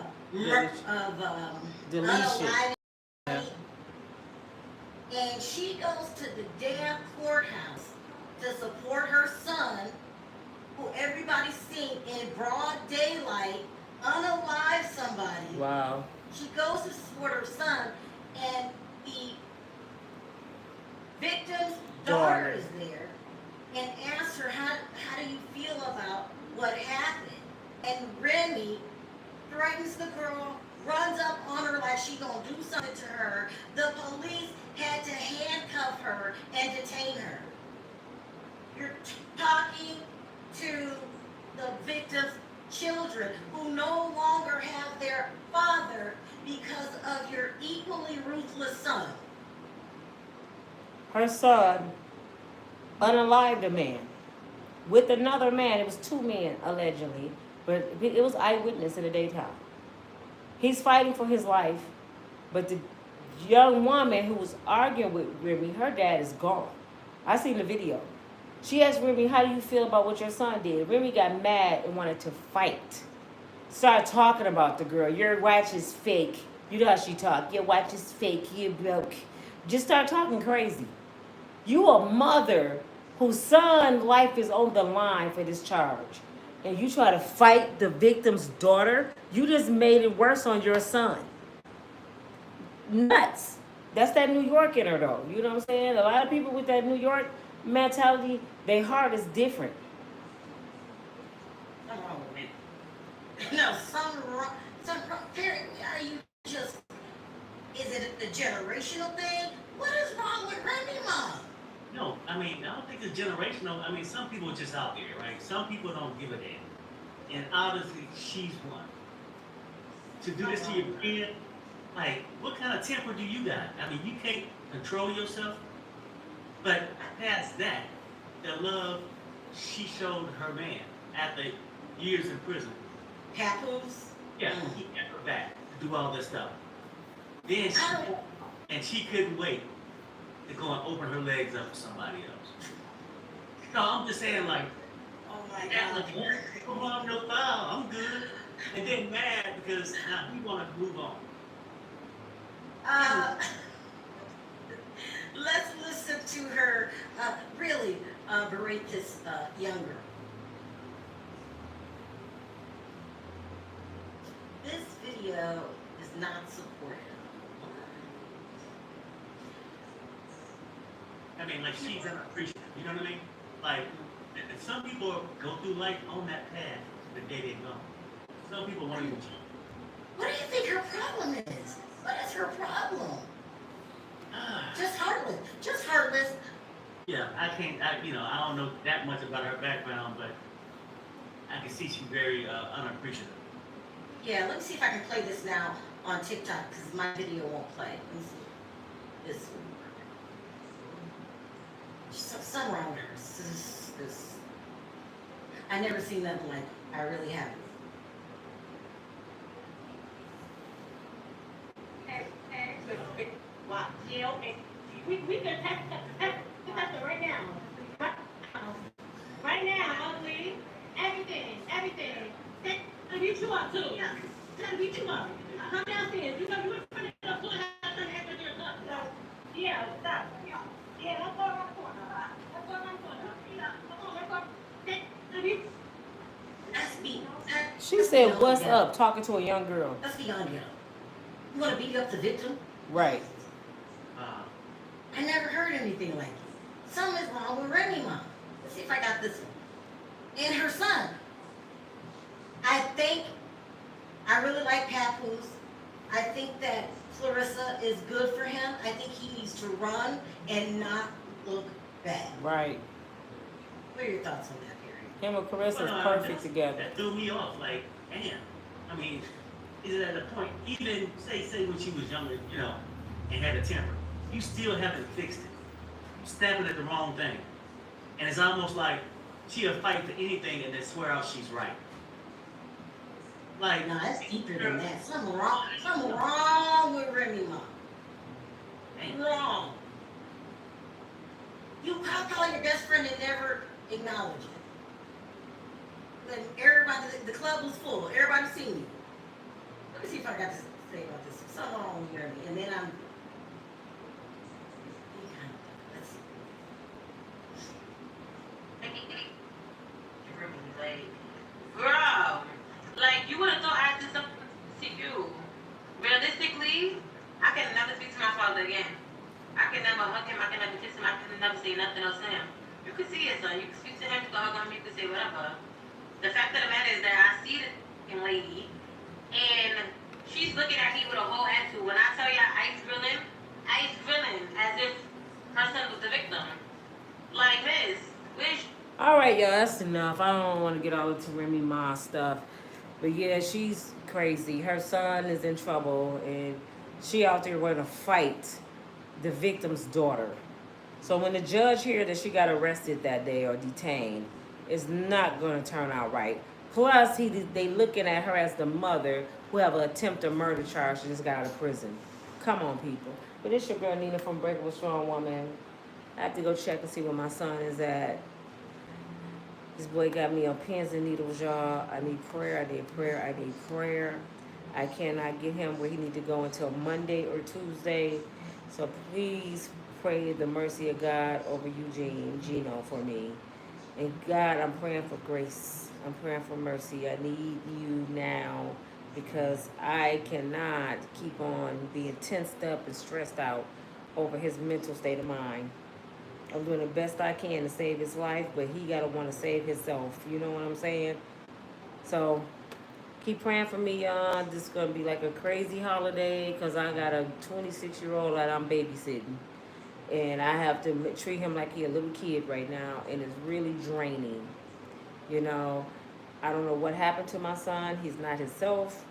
Deletion. Yeah. And she goes to the damn courthouse to support her son, who everybody's seen in broad daylight, unalive somebody. Wow. She goes to support her son, and the victim's daughter is there and asks her, how do you feel about what happened? And Remy threatens the girl, runs up on her like she gonna do something to her. The police had to handcuff her and detain her. You're talking to the victim's children who no longer have their father because of your equally ruthless son. Her son unalived a man with another man. It was two men, allegedly, but it was eyewitness in the daytime. He's fighting for his life, but the young woman who was arguing with Remy, her dad is gone. I seen the video. She asked Remy, how do you feel about what your son did? Remy got mad and wanted to fight. Started talking about the girl. Your watch is fake. You know how she talk. Your watch is fake. You're broke. Just start talking crazy. You a mother whose son's life is on the line for this charge. And you try to fight the victim's daughter, you just made it worse on your son. Nuts. That's that New York in her, though. You know what I'm saying? A lot of people with that New York mentality, their heart is different. Something wrong with me. No, something wrong. Apparently, are you just, is it a generational thing? What is wrong with Remy Ma? No, I mean, I don't think it's generational. I mean, some people are just out there, right? Some people don't give a damn. And obviously, she's one. To do this to your kid, like, what kind of temper do you got? I mean, you can't control yourself. But past that, the love she showed her man after years in prison. Papoose? Yeah, he kept her back to do all this stuff. Then she couldn't wait to go and open her legs up for somebody else. No, I'm just saying, like, oh my God, come on, no foul, I'm good. And then mad because now we want to move on. Let's listen to her really berate this young girl. This video is not supportive. I mean, like, she's unappreciative, you know what I mean? Like, some people go through life on that path the day they go. Some people won't even change. What do you think her problem is? What is her problem? Just heartless. Just heartless. Yeah, I don't know that much about her background, but I can see she's very unappreciative. Yeah, let me see if I can play this now on TikTok because my video won't play. Let me see. This one. Something wrong with her. This. I never seen nothing like it. I really haven't. Wow. Yeah, okay. We can test it right now. Right now, ugly. Everything. That'll beat you up too. Yeah. That'll beat you up. Come downstairs. You know you in front of the door. Have something extra to your cup. Yeah, stop. Yeah, let's go around the corner. Let's go around the corner. Yeah, come on, let's go. Let's be. She said, what's up, talking to a young girl. Let's be on here. You want to beat up the victim? Right. I never heard anything like it. Something's wrong with Remy Ma. Let's see if I got this one. And her son. I really like Papoose. I think that Clarissa is good for him. I think he needs to run and not look bad. Right. What are your thoughts on that, Perry? Him and Clarissa is perfect together. That threw me off. Like, damn. I mean, is it at a point, even say when she was younger, you know, and had a temper, you still haven't fixed it. You're stabbing at the wrong thing. And it's almost like she'll fight for anything and then swear out she's right. Like, no, it's deeper than that. Something wrong with Remy Ma. Ain't wrong. You call your best friend and never acknowledge it. Then everybody, the club was full. Everybody seen you. Let me see if I got to say about this. Something wrong with Remy, and then I'm. Let's see. Girl, like you would have thought I did something to you. Realistically, I can never speak to my father again. I can never hug him, I can never kiss him, I can never say nothing else to him. You can see it, son. You can speak to him, you can hug him, you can say whatever. The fact of the matter is that I see the fucking lady, and she's looking at me with a whole attitude. When I tell you ice grilling as if her son was the victim. Like, miss, where's All right, y'all, that's enough. I don't want to get all into Remy Ma stuff. But yeah, she's crazy. Her son is in trouble, and she out there going to fight the victim's daughter. So when the judge hears that she got arrested that day or detained, it's not going to turn out right. Plus, they looking at her as the mother who have an attempted murder charge. She just got out of prison. Come on, people. But it's your girl Nina from Unbreakable Strong Woman. I have to go check and see where my son is at. This boy got me on pins and needles, y'all. I need prayer, I need prayer, I need prayer. I cannot get him where he need to go until Monday or Tuesday. So please pray the mercy of God over Eugene, Gino, for me. And God, I'm praying for grace. I'm praying for mercy. I need you now because I cannot keep on being tensed up and stressed out over his mental state of mind. I'm doing the best I can to save his life, but he gotta want to save himself. You know what I'm saying? So keep praying for me, y'all. This is gonna be like a crazy holiday because I got a 26-year-old that I'm babysitting, and I have to treat him like he a little kid right now, and it's really draining. You know, I don't know what happened to my son. He's not himself.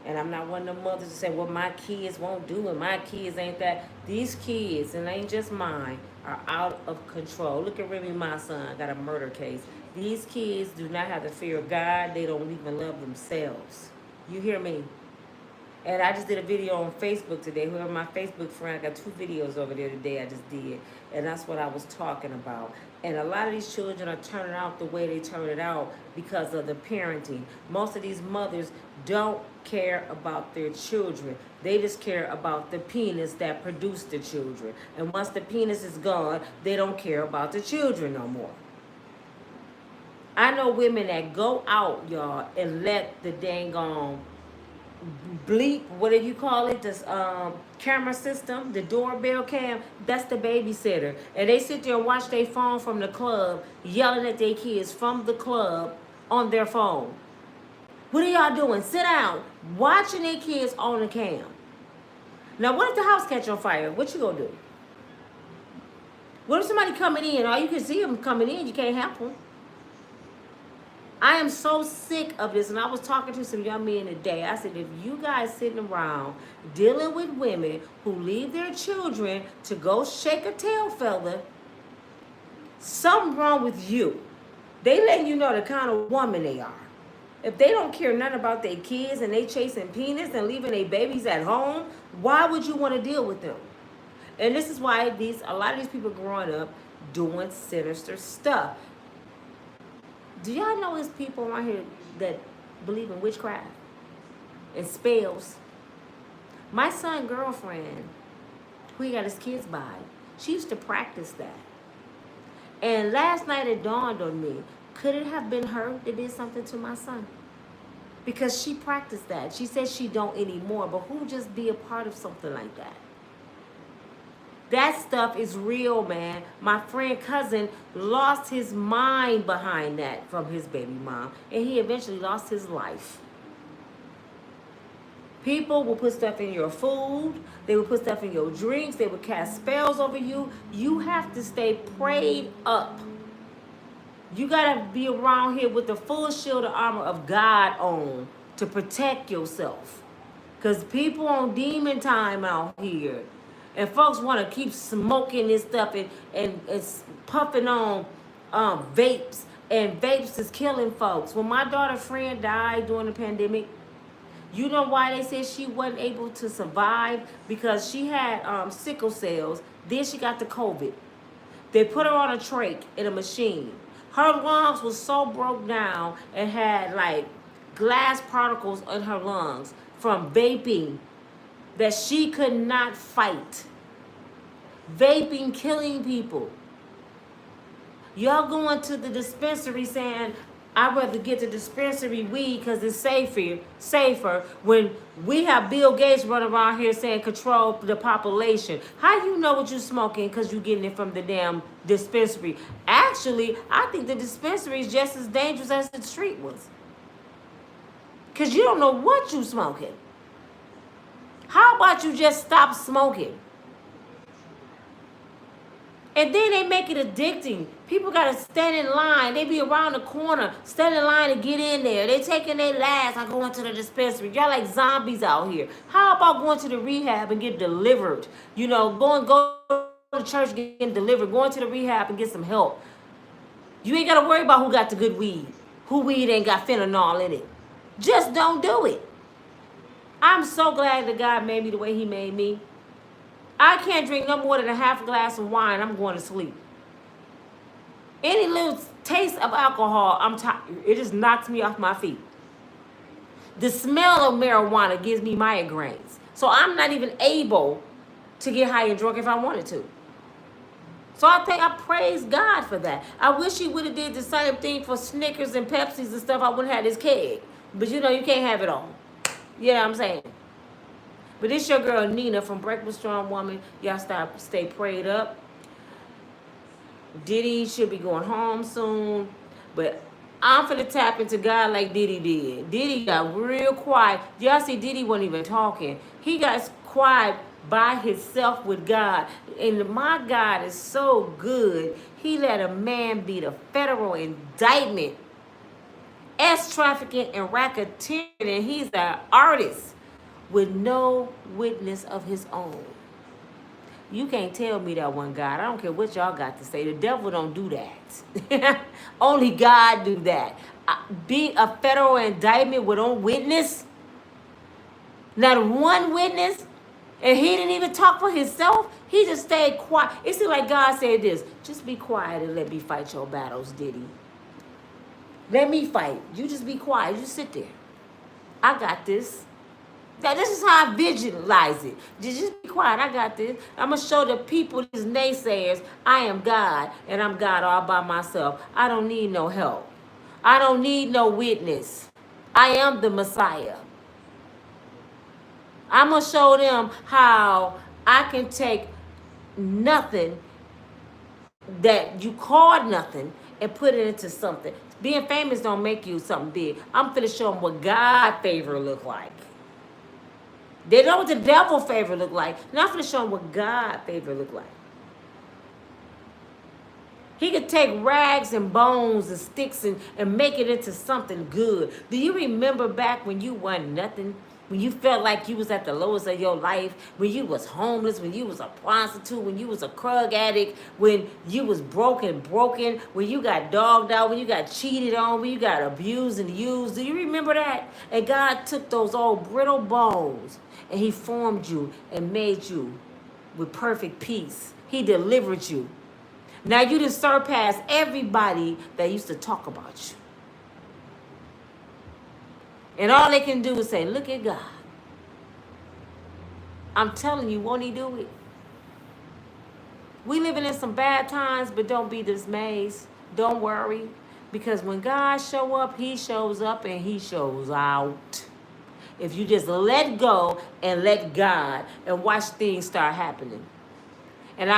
And I'm not one of them mothers to say, well, my kids won't do it. My kids ain't that. These kids, and ain't just mine, are out of control. Look at Remy, my son, got a murder case. These kids do not have the fear of God. They don't even love themselves. You hear me? And I just did a video on Facebook today. Whoever my Facebook friend, I got 2 videos over there today I just did. And that's what I was talking about. And a lot of these children are turning out the way they turn it out because of the parenting. Most of these mothers don't care about their children. They just care about the penis that produced the children. And once the penis is gone, they don't care about the children no more. I know women that go out, y'all, and let the dang on bleep, whatever you call it, this camera system, the doorbell cam, that's the babysitter. And they sit there and watch their phone from the club, yelling at their kids from the club on their phone. What are y'all doing? Sit down, watching their kids on the cam. Now, what if the house catch on fire? What you gonna do? What if somebody coming in? All you can see them coming in, you can't help them. I am so sick of this, and I was talking to some young men today. I said, if you guys sitting around dealing with women who leave their children to go shake a tail feather, something wrong with you. They letting you know the kind of woman they are. If they don't care nothing about their kids and they chasing penis and leaving their babies at home, why would you want to deal with them? And this is why a lot of these people growing up doing sinister stuff. Do y'all know there's people around here that believe in witchcraft and spells? My son's girlfriend, who he got his kids by, she used to practice that. And last night it dawned on me, could it have been her that did something to my son? because she practiced that. She says she don't anymore, but who just be a part of something like that? That stuff is real, man. My friend cousin lost his mind behind that from his baby mom, and he eventually lost his life. People will put stuff in your food. They will put stuff in your drinks. They will cast spells over you. You have to stay prayed up. You got to be around here with the full shield of armor of God on to protect yourself. Because people on demon time out here. And folks want to keep smoking this stuff and puffing on vapes. And vapes is killing folks. When my daughter's friend died during the pandemic, you know why they said she wasn't able to survive? Because she had sickle cells. Then she got the COVID. They put her on a trach in a machine. Her lungs was so broke down and had like glass particles in her lungs from vaping that she could not fight. Vaping killing people. Y'all going to the dispensary saying, I'd rather get the dispensary weed because it's safer when we have Bill Gates running around here saying control the population. How you know what you're smoking because you're getting it from the damn dispensary? Actually, I think the dispensary is just as dangerous as the street was. Because you don't know what you're smoking. How about you just stop smoking? And then they make it addicting. People got to stand in line. They be around the corner, stand in line to get in there. They taking their last. I go into the dispensary. Y'all like zombies out here. How about going to the rehab and get delivered? You know, go to church getting delivered. Going to the rehab and get some help. You ain't got to worry about who got the good weed. Who weed ain't got fentanyl in it. Just don't do it. I'm so glad that God made me the way he made me. I can't drink no more than a half a glass of wine. I'm going to sleep. Any little taste of alcohol, I'm tired. It just knocks me off my feet. The smell of marijuana gives me migraines. So I'm not even able to get high and drunk if I wanted to. So I praise God for that. I wish he would have did the same thing for Snickers and Pepsis and stuff. I wouldn't have this keg. But you know, you can't have it all. You know what I'm saying? But it's your girl Nina from Breakfast Strong Woman. Y'all stay prayed up. Diddy should be going home soon. But I'm finna tap into God like Diddy did. Diddy got real quiet. Y'all see Diddy wasn't even talking. He got quiet by himself with God. And my God is so good. He let a man beat a federal indictment. Trafficking and racketeering. And he's an artist with no witness of his own. You can't tell me that one God. I don't care what y'all got to say. The devil don't do that. Only God do that. Be a federal indictment with no witness. Not one witness. And he didn't even talk for himself. He just stayed quiet. It seemed like God said this. Just be quiet and let me fight your battles, Diddy. Let me fight. You just be quiet. You sit there. I got this. Now, this is how I visualize it. Just be quiet. I got this. I'm going to show the people, these naysayers, I am God, and I'm God all by myself. I don't need no help. I don't need no witness. I am the Messiah. I'm going to show them how I can take nothing that you called nothing and put it into something. Being famous don't make you something big. I'm finna show them what God favor look like. They know what the devil favor look like. Now I'm finna show them what God favor look like. He could take rags and bones and sticks and make it into something good. Do you remember back when you wasn't nothing? When you felt like you was at the lowest of your life, when you was homeless, when you was a prostitute, when you was a drug addict, when you was broken, when you got dogged out, when you got cheated on, when you got abused and used. Do you remember that? And God took those old brittle bones and he formed you and made you with perfect peace. He delivered you. Now you done surpassed everybody that used to talk about you. And all they can do is say, look at God. I'm telling you, won't he do it? We living in some bad times, but don't be dismayed. Don't worry. Because when God show up, he shows up and he shows out. If you just let go and let God and watch things start happening. And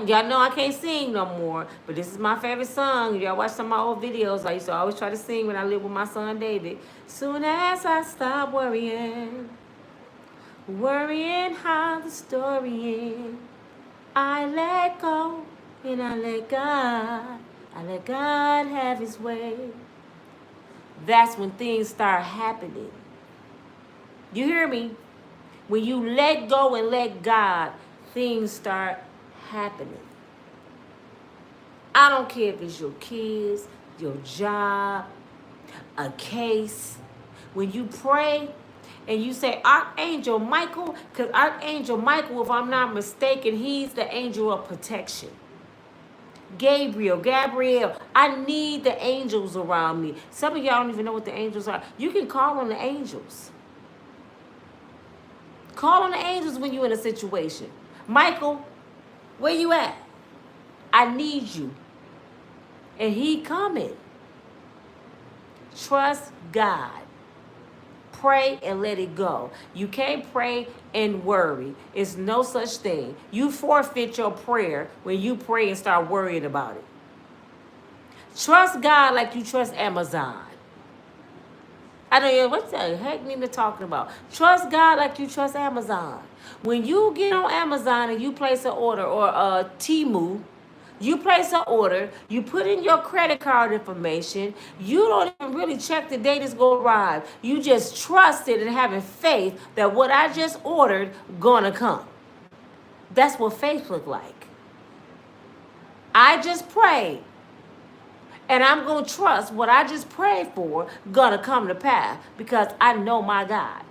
y'all know I can't sing no more, but this is my favorite song. Y'all watch some of my old videos. I used to always try to sing when I lived with my son David. Soon as I stop worrying how the story ends, I let go and I let God. I let God have his way. That's when things start happening. You hear me? When you let go and let God, things start happening. I don't care if it's your kids, your job, a case. When you pray and you say, Archangel Michael, because Archangel Michael, if I'm not mistaken, he's the angel of protection. Gabriel, I need the angels around me. Some of y'all don't even know what the angels are. You can call on the angels. Call on the angels when you're in a situation. Michael, where you at? I need you. And he coming. Trust God. Pray and let it go. You can't pray and worry. It's no such thing. You forfeit your prayer when you pray and start worrying about it. Trust God like you trust Amazon. I don't know what the heck Nina talking about. Trust God like you trust Amazon. When you get on Amazon and you place an order, or Temu, you place an order, you put in your credit card information, you don't even really check the date it's going to arrive. You just trust it and having faith that what I just ordered gonna come. That's what faith look like. I just prayed. And I'm going to trust what I just prayed for going to come to pass because I know my God.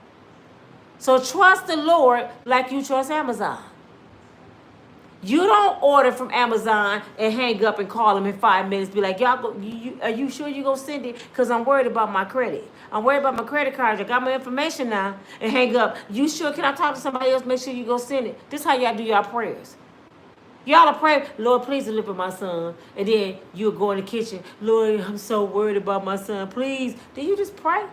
So trust the Lord like you trust Amazon. You don't order from Amazon and hang up and call them in 5 minutes. Be like, y'all, are you sure you're going to send it? Because I'm worried about my credit. I'm worried about my credit card. I got my information now. And hang up. You sure? Can I talk to somebody else? Make sure you go send it. This is how y'all do y'all prayers. Y'all are praying, Lord, please deliver my son. And then you'll go in the kitchen, Lord, I'm so worried about my son. Please. Then you just pray.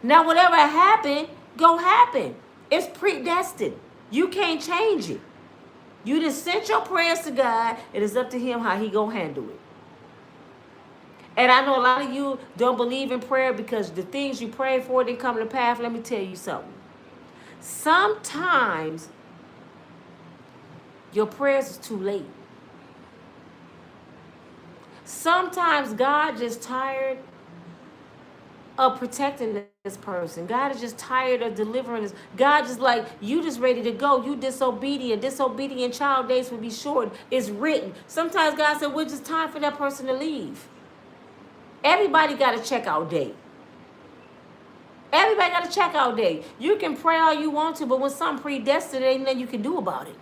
Now, whatever happened, go happen. It's predestined. You can't change it. You just sent your prayers to God. It is up to him how he gonna handle it. And I know a lot of you don't believe in prayer because the things you pray for didn't come to pass. Let me tell you something. Sometimes your prayers is too late. Sometimes God just tired of protecting this person. God is just tired of delivering this. God just like, you just ready to go. You disobedient. Disobedient child days will be short. It's written. Sometimes God said, well, just time for that person to leave. Everybody got a checkout date. Everybody got a checkout date. You can pray all you want to, but when something predestined, ain't nothing you can do about it.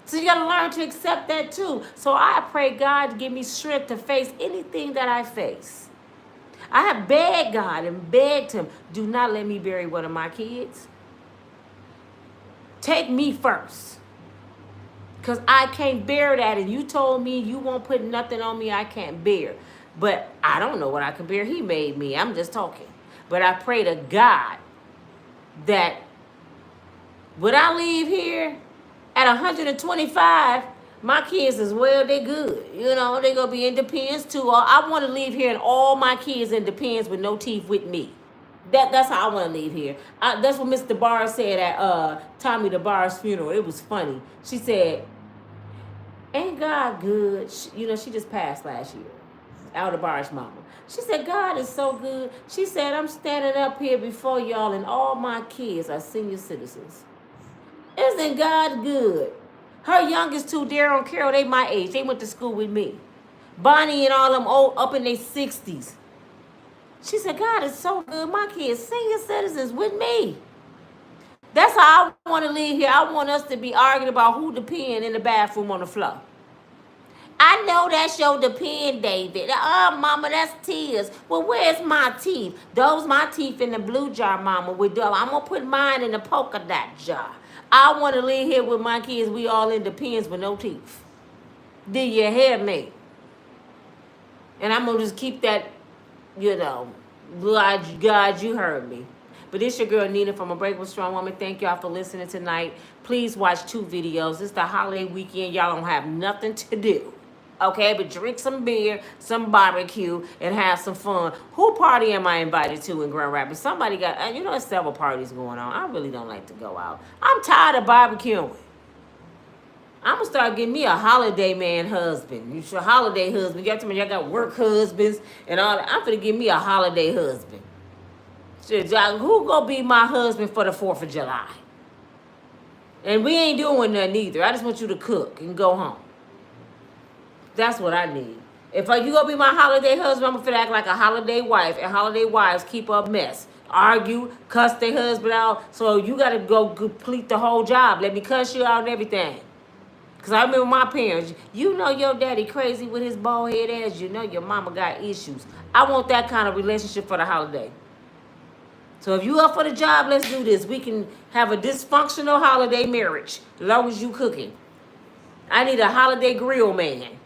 So you got to learn to accept that too. So I pray God to give me strength to face anything that I face. I have begged God and begged him, do not let me bury one of my kids. Take me first. Because I can't bear that. And you told me you won't put nothing on me I can't bear. But I don't know what I can bear. He made me. I'm just talking. But I pray to God that when I leave here, at 125, my kids as well, they good. You know, they going to be independent too. I want to leave here and all my kids independent with no teeth with me. That's how I want to leave here. That's what Miss DeBar said at Tommy DeBar's funeral. It was funny. She said, ain't God good? She just passed last year. Al DeBar's mama. She said, God is so good. She said, I'm standing up here before y'all and all my kids are senior citizens. Isn't God good? Her youngest two, Daryl and Carol, they my age. They went to school with me. Bonnie and all them old up in their 60s. She said, God is so good. My kids, senior citizens with me. That's how I want to leave here. I want us to be arguing about who the pen in the bathroom on the floor. I know that's your depend, David. Oh, mama, that's tears. Well, where's my teeth? Those my teeth in the blue jar, mama. I'm going to put mine in the polka dot jar. I want to live here with my kids. We all in depends with no teeth. Do you hear me? And I'm going to just keep that, you know, God, you heard me. But it's your girl Nina from Unbreakable Strong Woman. Thank y'all for listening tonight. Please watch 2 videos. It's the holiday weekend. Y'all don't have nothing to do. Okay, but drink some beer, some barbecue, and have some fun. Who party am I invited to in Grand Rapids? Somebody got, you know, there's several parties going on. I really don't like to go out. I'm tired of barbecuing. I'm gonna start getting me a holiday man husband. You should holiday husband. Y'all tell me y'all got work husbands and all that. I'm gonna get me a holiday husband. Shit, who gonna be my husband for the 4th of July? And we ain't doing nothing either. I just want you to cook and go home. That's what I need. If you gonna be my holiday husband, I'm gonna feel act like a holiday wife. And holiday wives keep up mess. Argue, cuss their husband out. So you gotta go complete the whole job. Let me cuss you out and everything. Because I remember my parents, you know your daddy crazy with his bald head ass. You know your mama got issues. I want that kind of relationship for the holiday. So if you up for the job, let's do this. We can have a dysfunctional holiday marriage, as long as you cooking. I need a holiday grill man.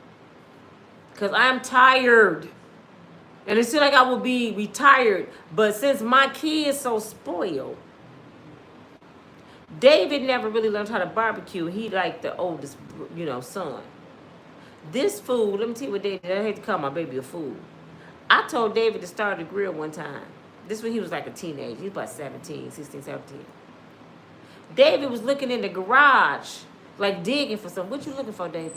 Because I'm tired. And it seems like I will be retired. But since my kid is so spoiled, David never really learned how to barbecue. He like the oldest, you know, son. This food, let me tell you what David did. I hate to call my baby a fool. I told David to start a grill one time. This when he was like a teenager. He was about 16, 17. David was looking in the garage, like digging for something. What you looking for, David?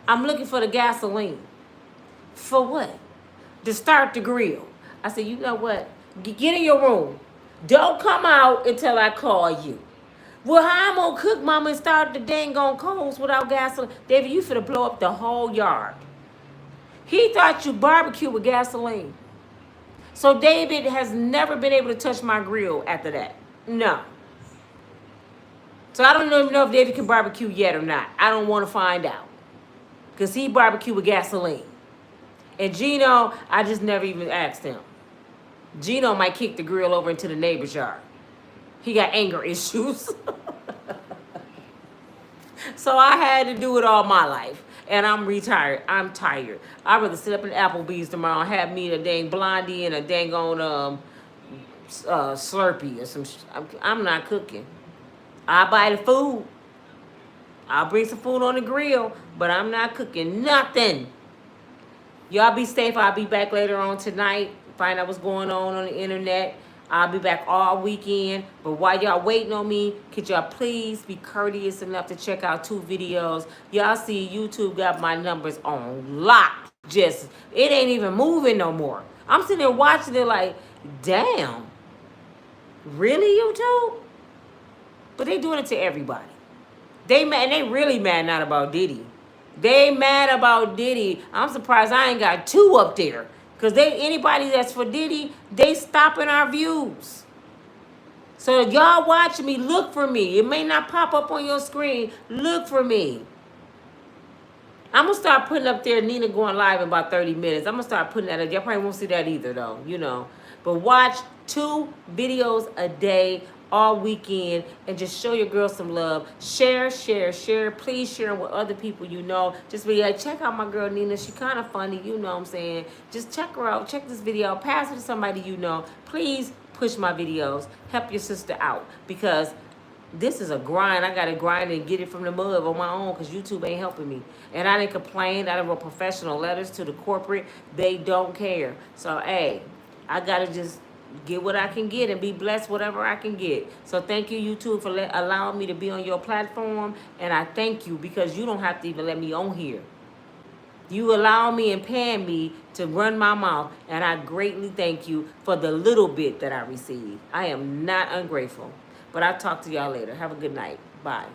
I'm looking for the gasoline. For what? To start the grill. I said, you know what? Get in your room. Don't come out until I call you. Well, how I'm gonna cook, mama, and start the dang on coals without gasoline? David, you finna blow up the whole yard. He thought you barbecue with gasoline. So David has never been able to touch my grill after that. No. So I don't even know if David can barbecue yet or not. I don't want to find out. Because he barbecue with gasoline. And Gino, I just never even asked him. Gino might kick the grill over into the neighbor's yard. He got anger issues. So I had to do it all my life. And I'm retired. I'm tired. I'd rather sit up in Applebee's tomorrow and have me a dang blondie and a dang on Slurpee or some I'm not cooking. I'll buy the food. I'll bring some food on the grill, but I'm not cooking nothing. Y'all be safe. I'll be back later on tonight. Find out what's going on the internet. I'll be back all weekend. But while y'all waiting on me, could y'all please be courteous enough to check out 2 videos. Y'all see YouTube got my numbers on lock. Just, it ain't even moving no more. I'm sitting there watching it like, damn. Really, YouTube? But they doing it to everybody. They mad, and they really mad not about Diddy. They mad about Diddy. I'm surprised I ain't got 2 up there. Because anybody that's for Diddy, they stopping our views. So y'all watching me, look for me. It may not pop up on your screen. Look for me. I'm going to start putting up there Nina going live in about 30 minutes. I'm going to start putting that up. Y'all probably won't see that either, though, you know. But watch 2 videos a day all weekend and just show your girl some love. Share. Please share with other people you know. Just be like, check out my girl Nina. She kind of funny, you know what I'm saying. Just check her out. Check this video out. Pass it to somebody you know. Please push my videos. Help your sister out because this is a grind. I got to grind and get it from the mud on my own because YouTube ain't helping me. And I didn't complain. I done wrote professional letters to the corporate. They don't care. So, hey, I got to just get what I can get and be blessed whatever I can get. So thank you, YouTube, for allowing me to be on your platform. And I thank you because you don't have to even let me on here. You allow me and paying me to run my mouth. And I greatly thank you for the little bit that I receive. I am not ungrateful. But I'll talk to y'all later. Have a good night. Bye.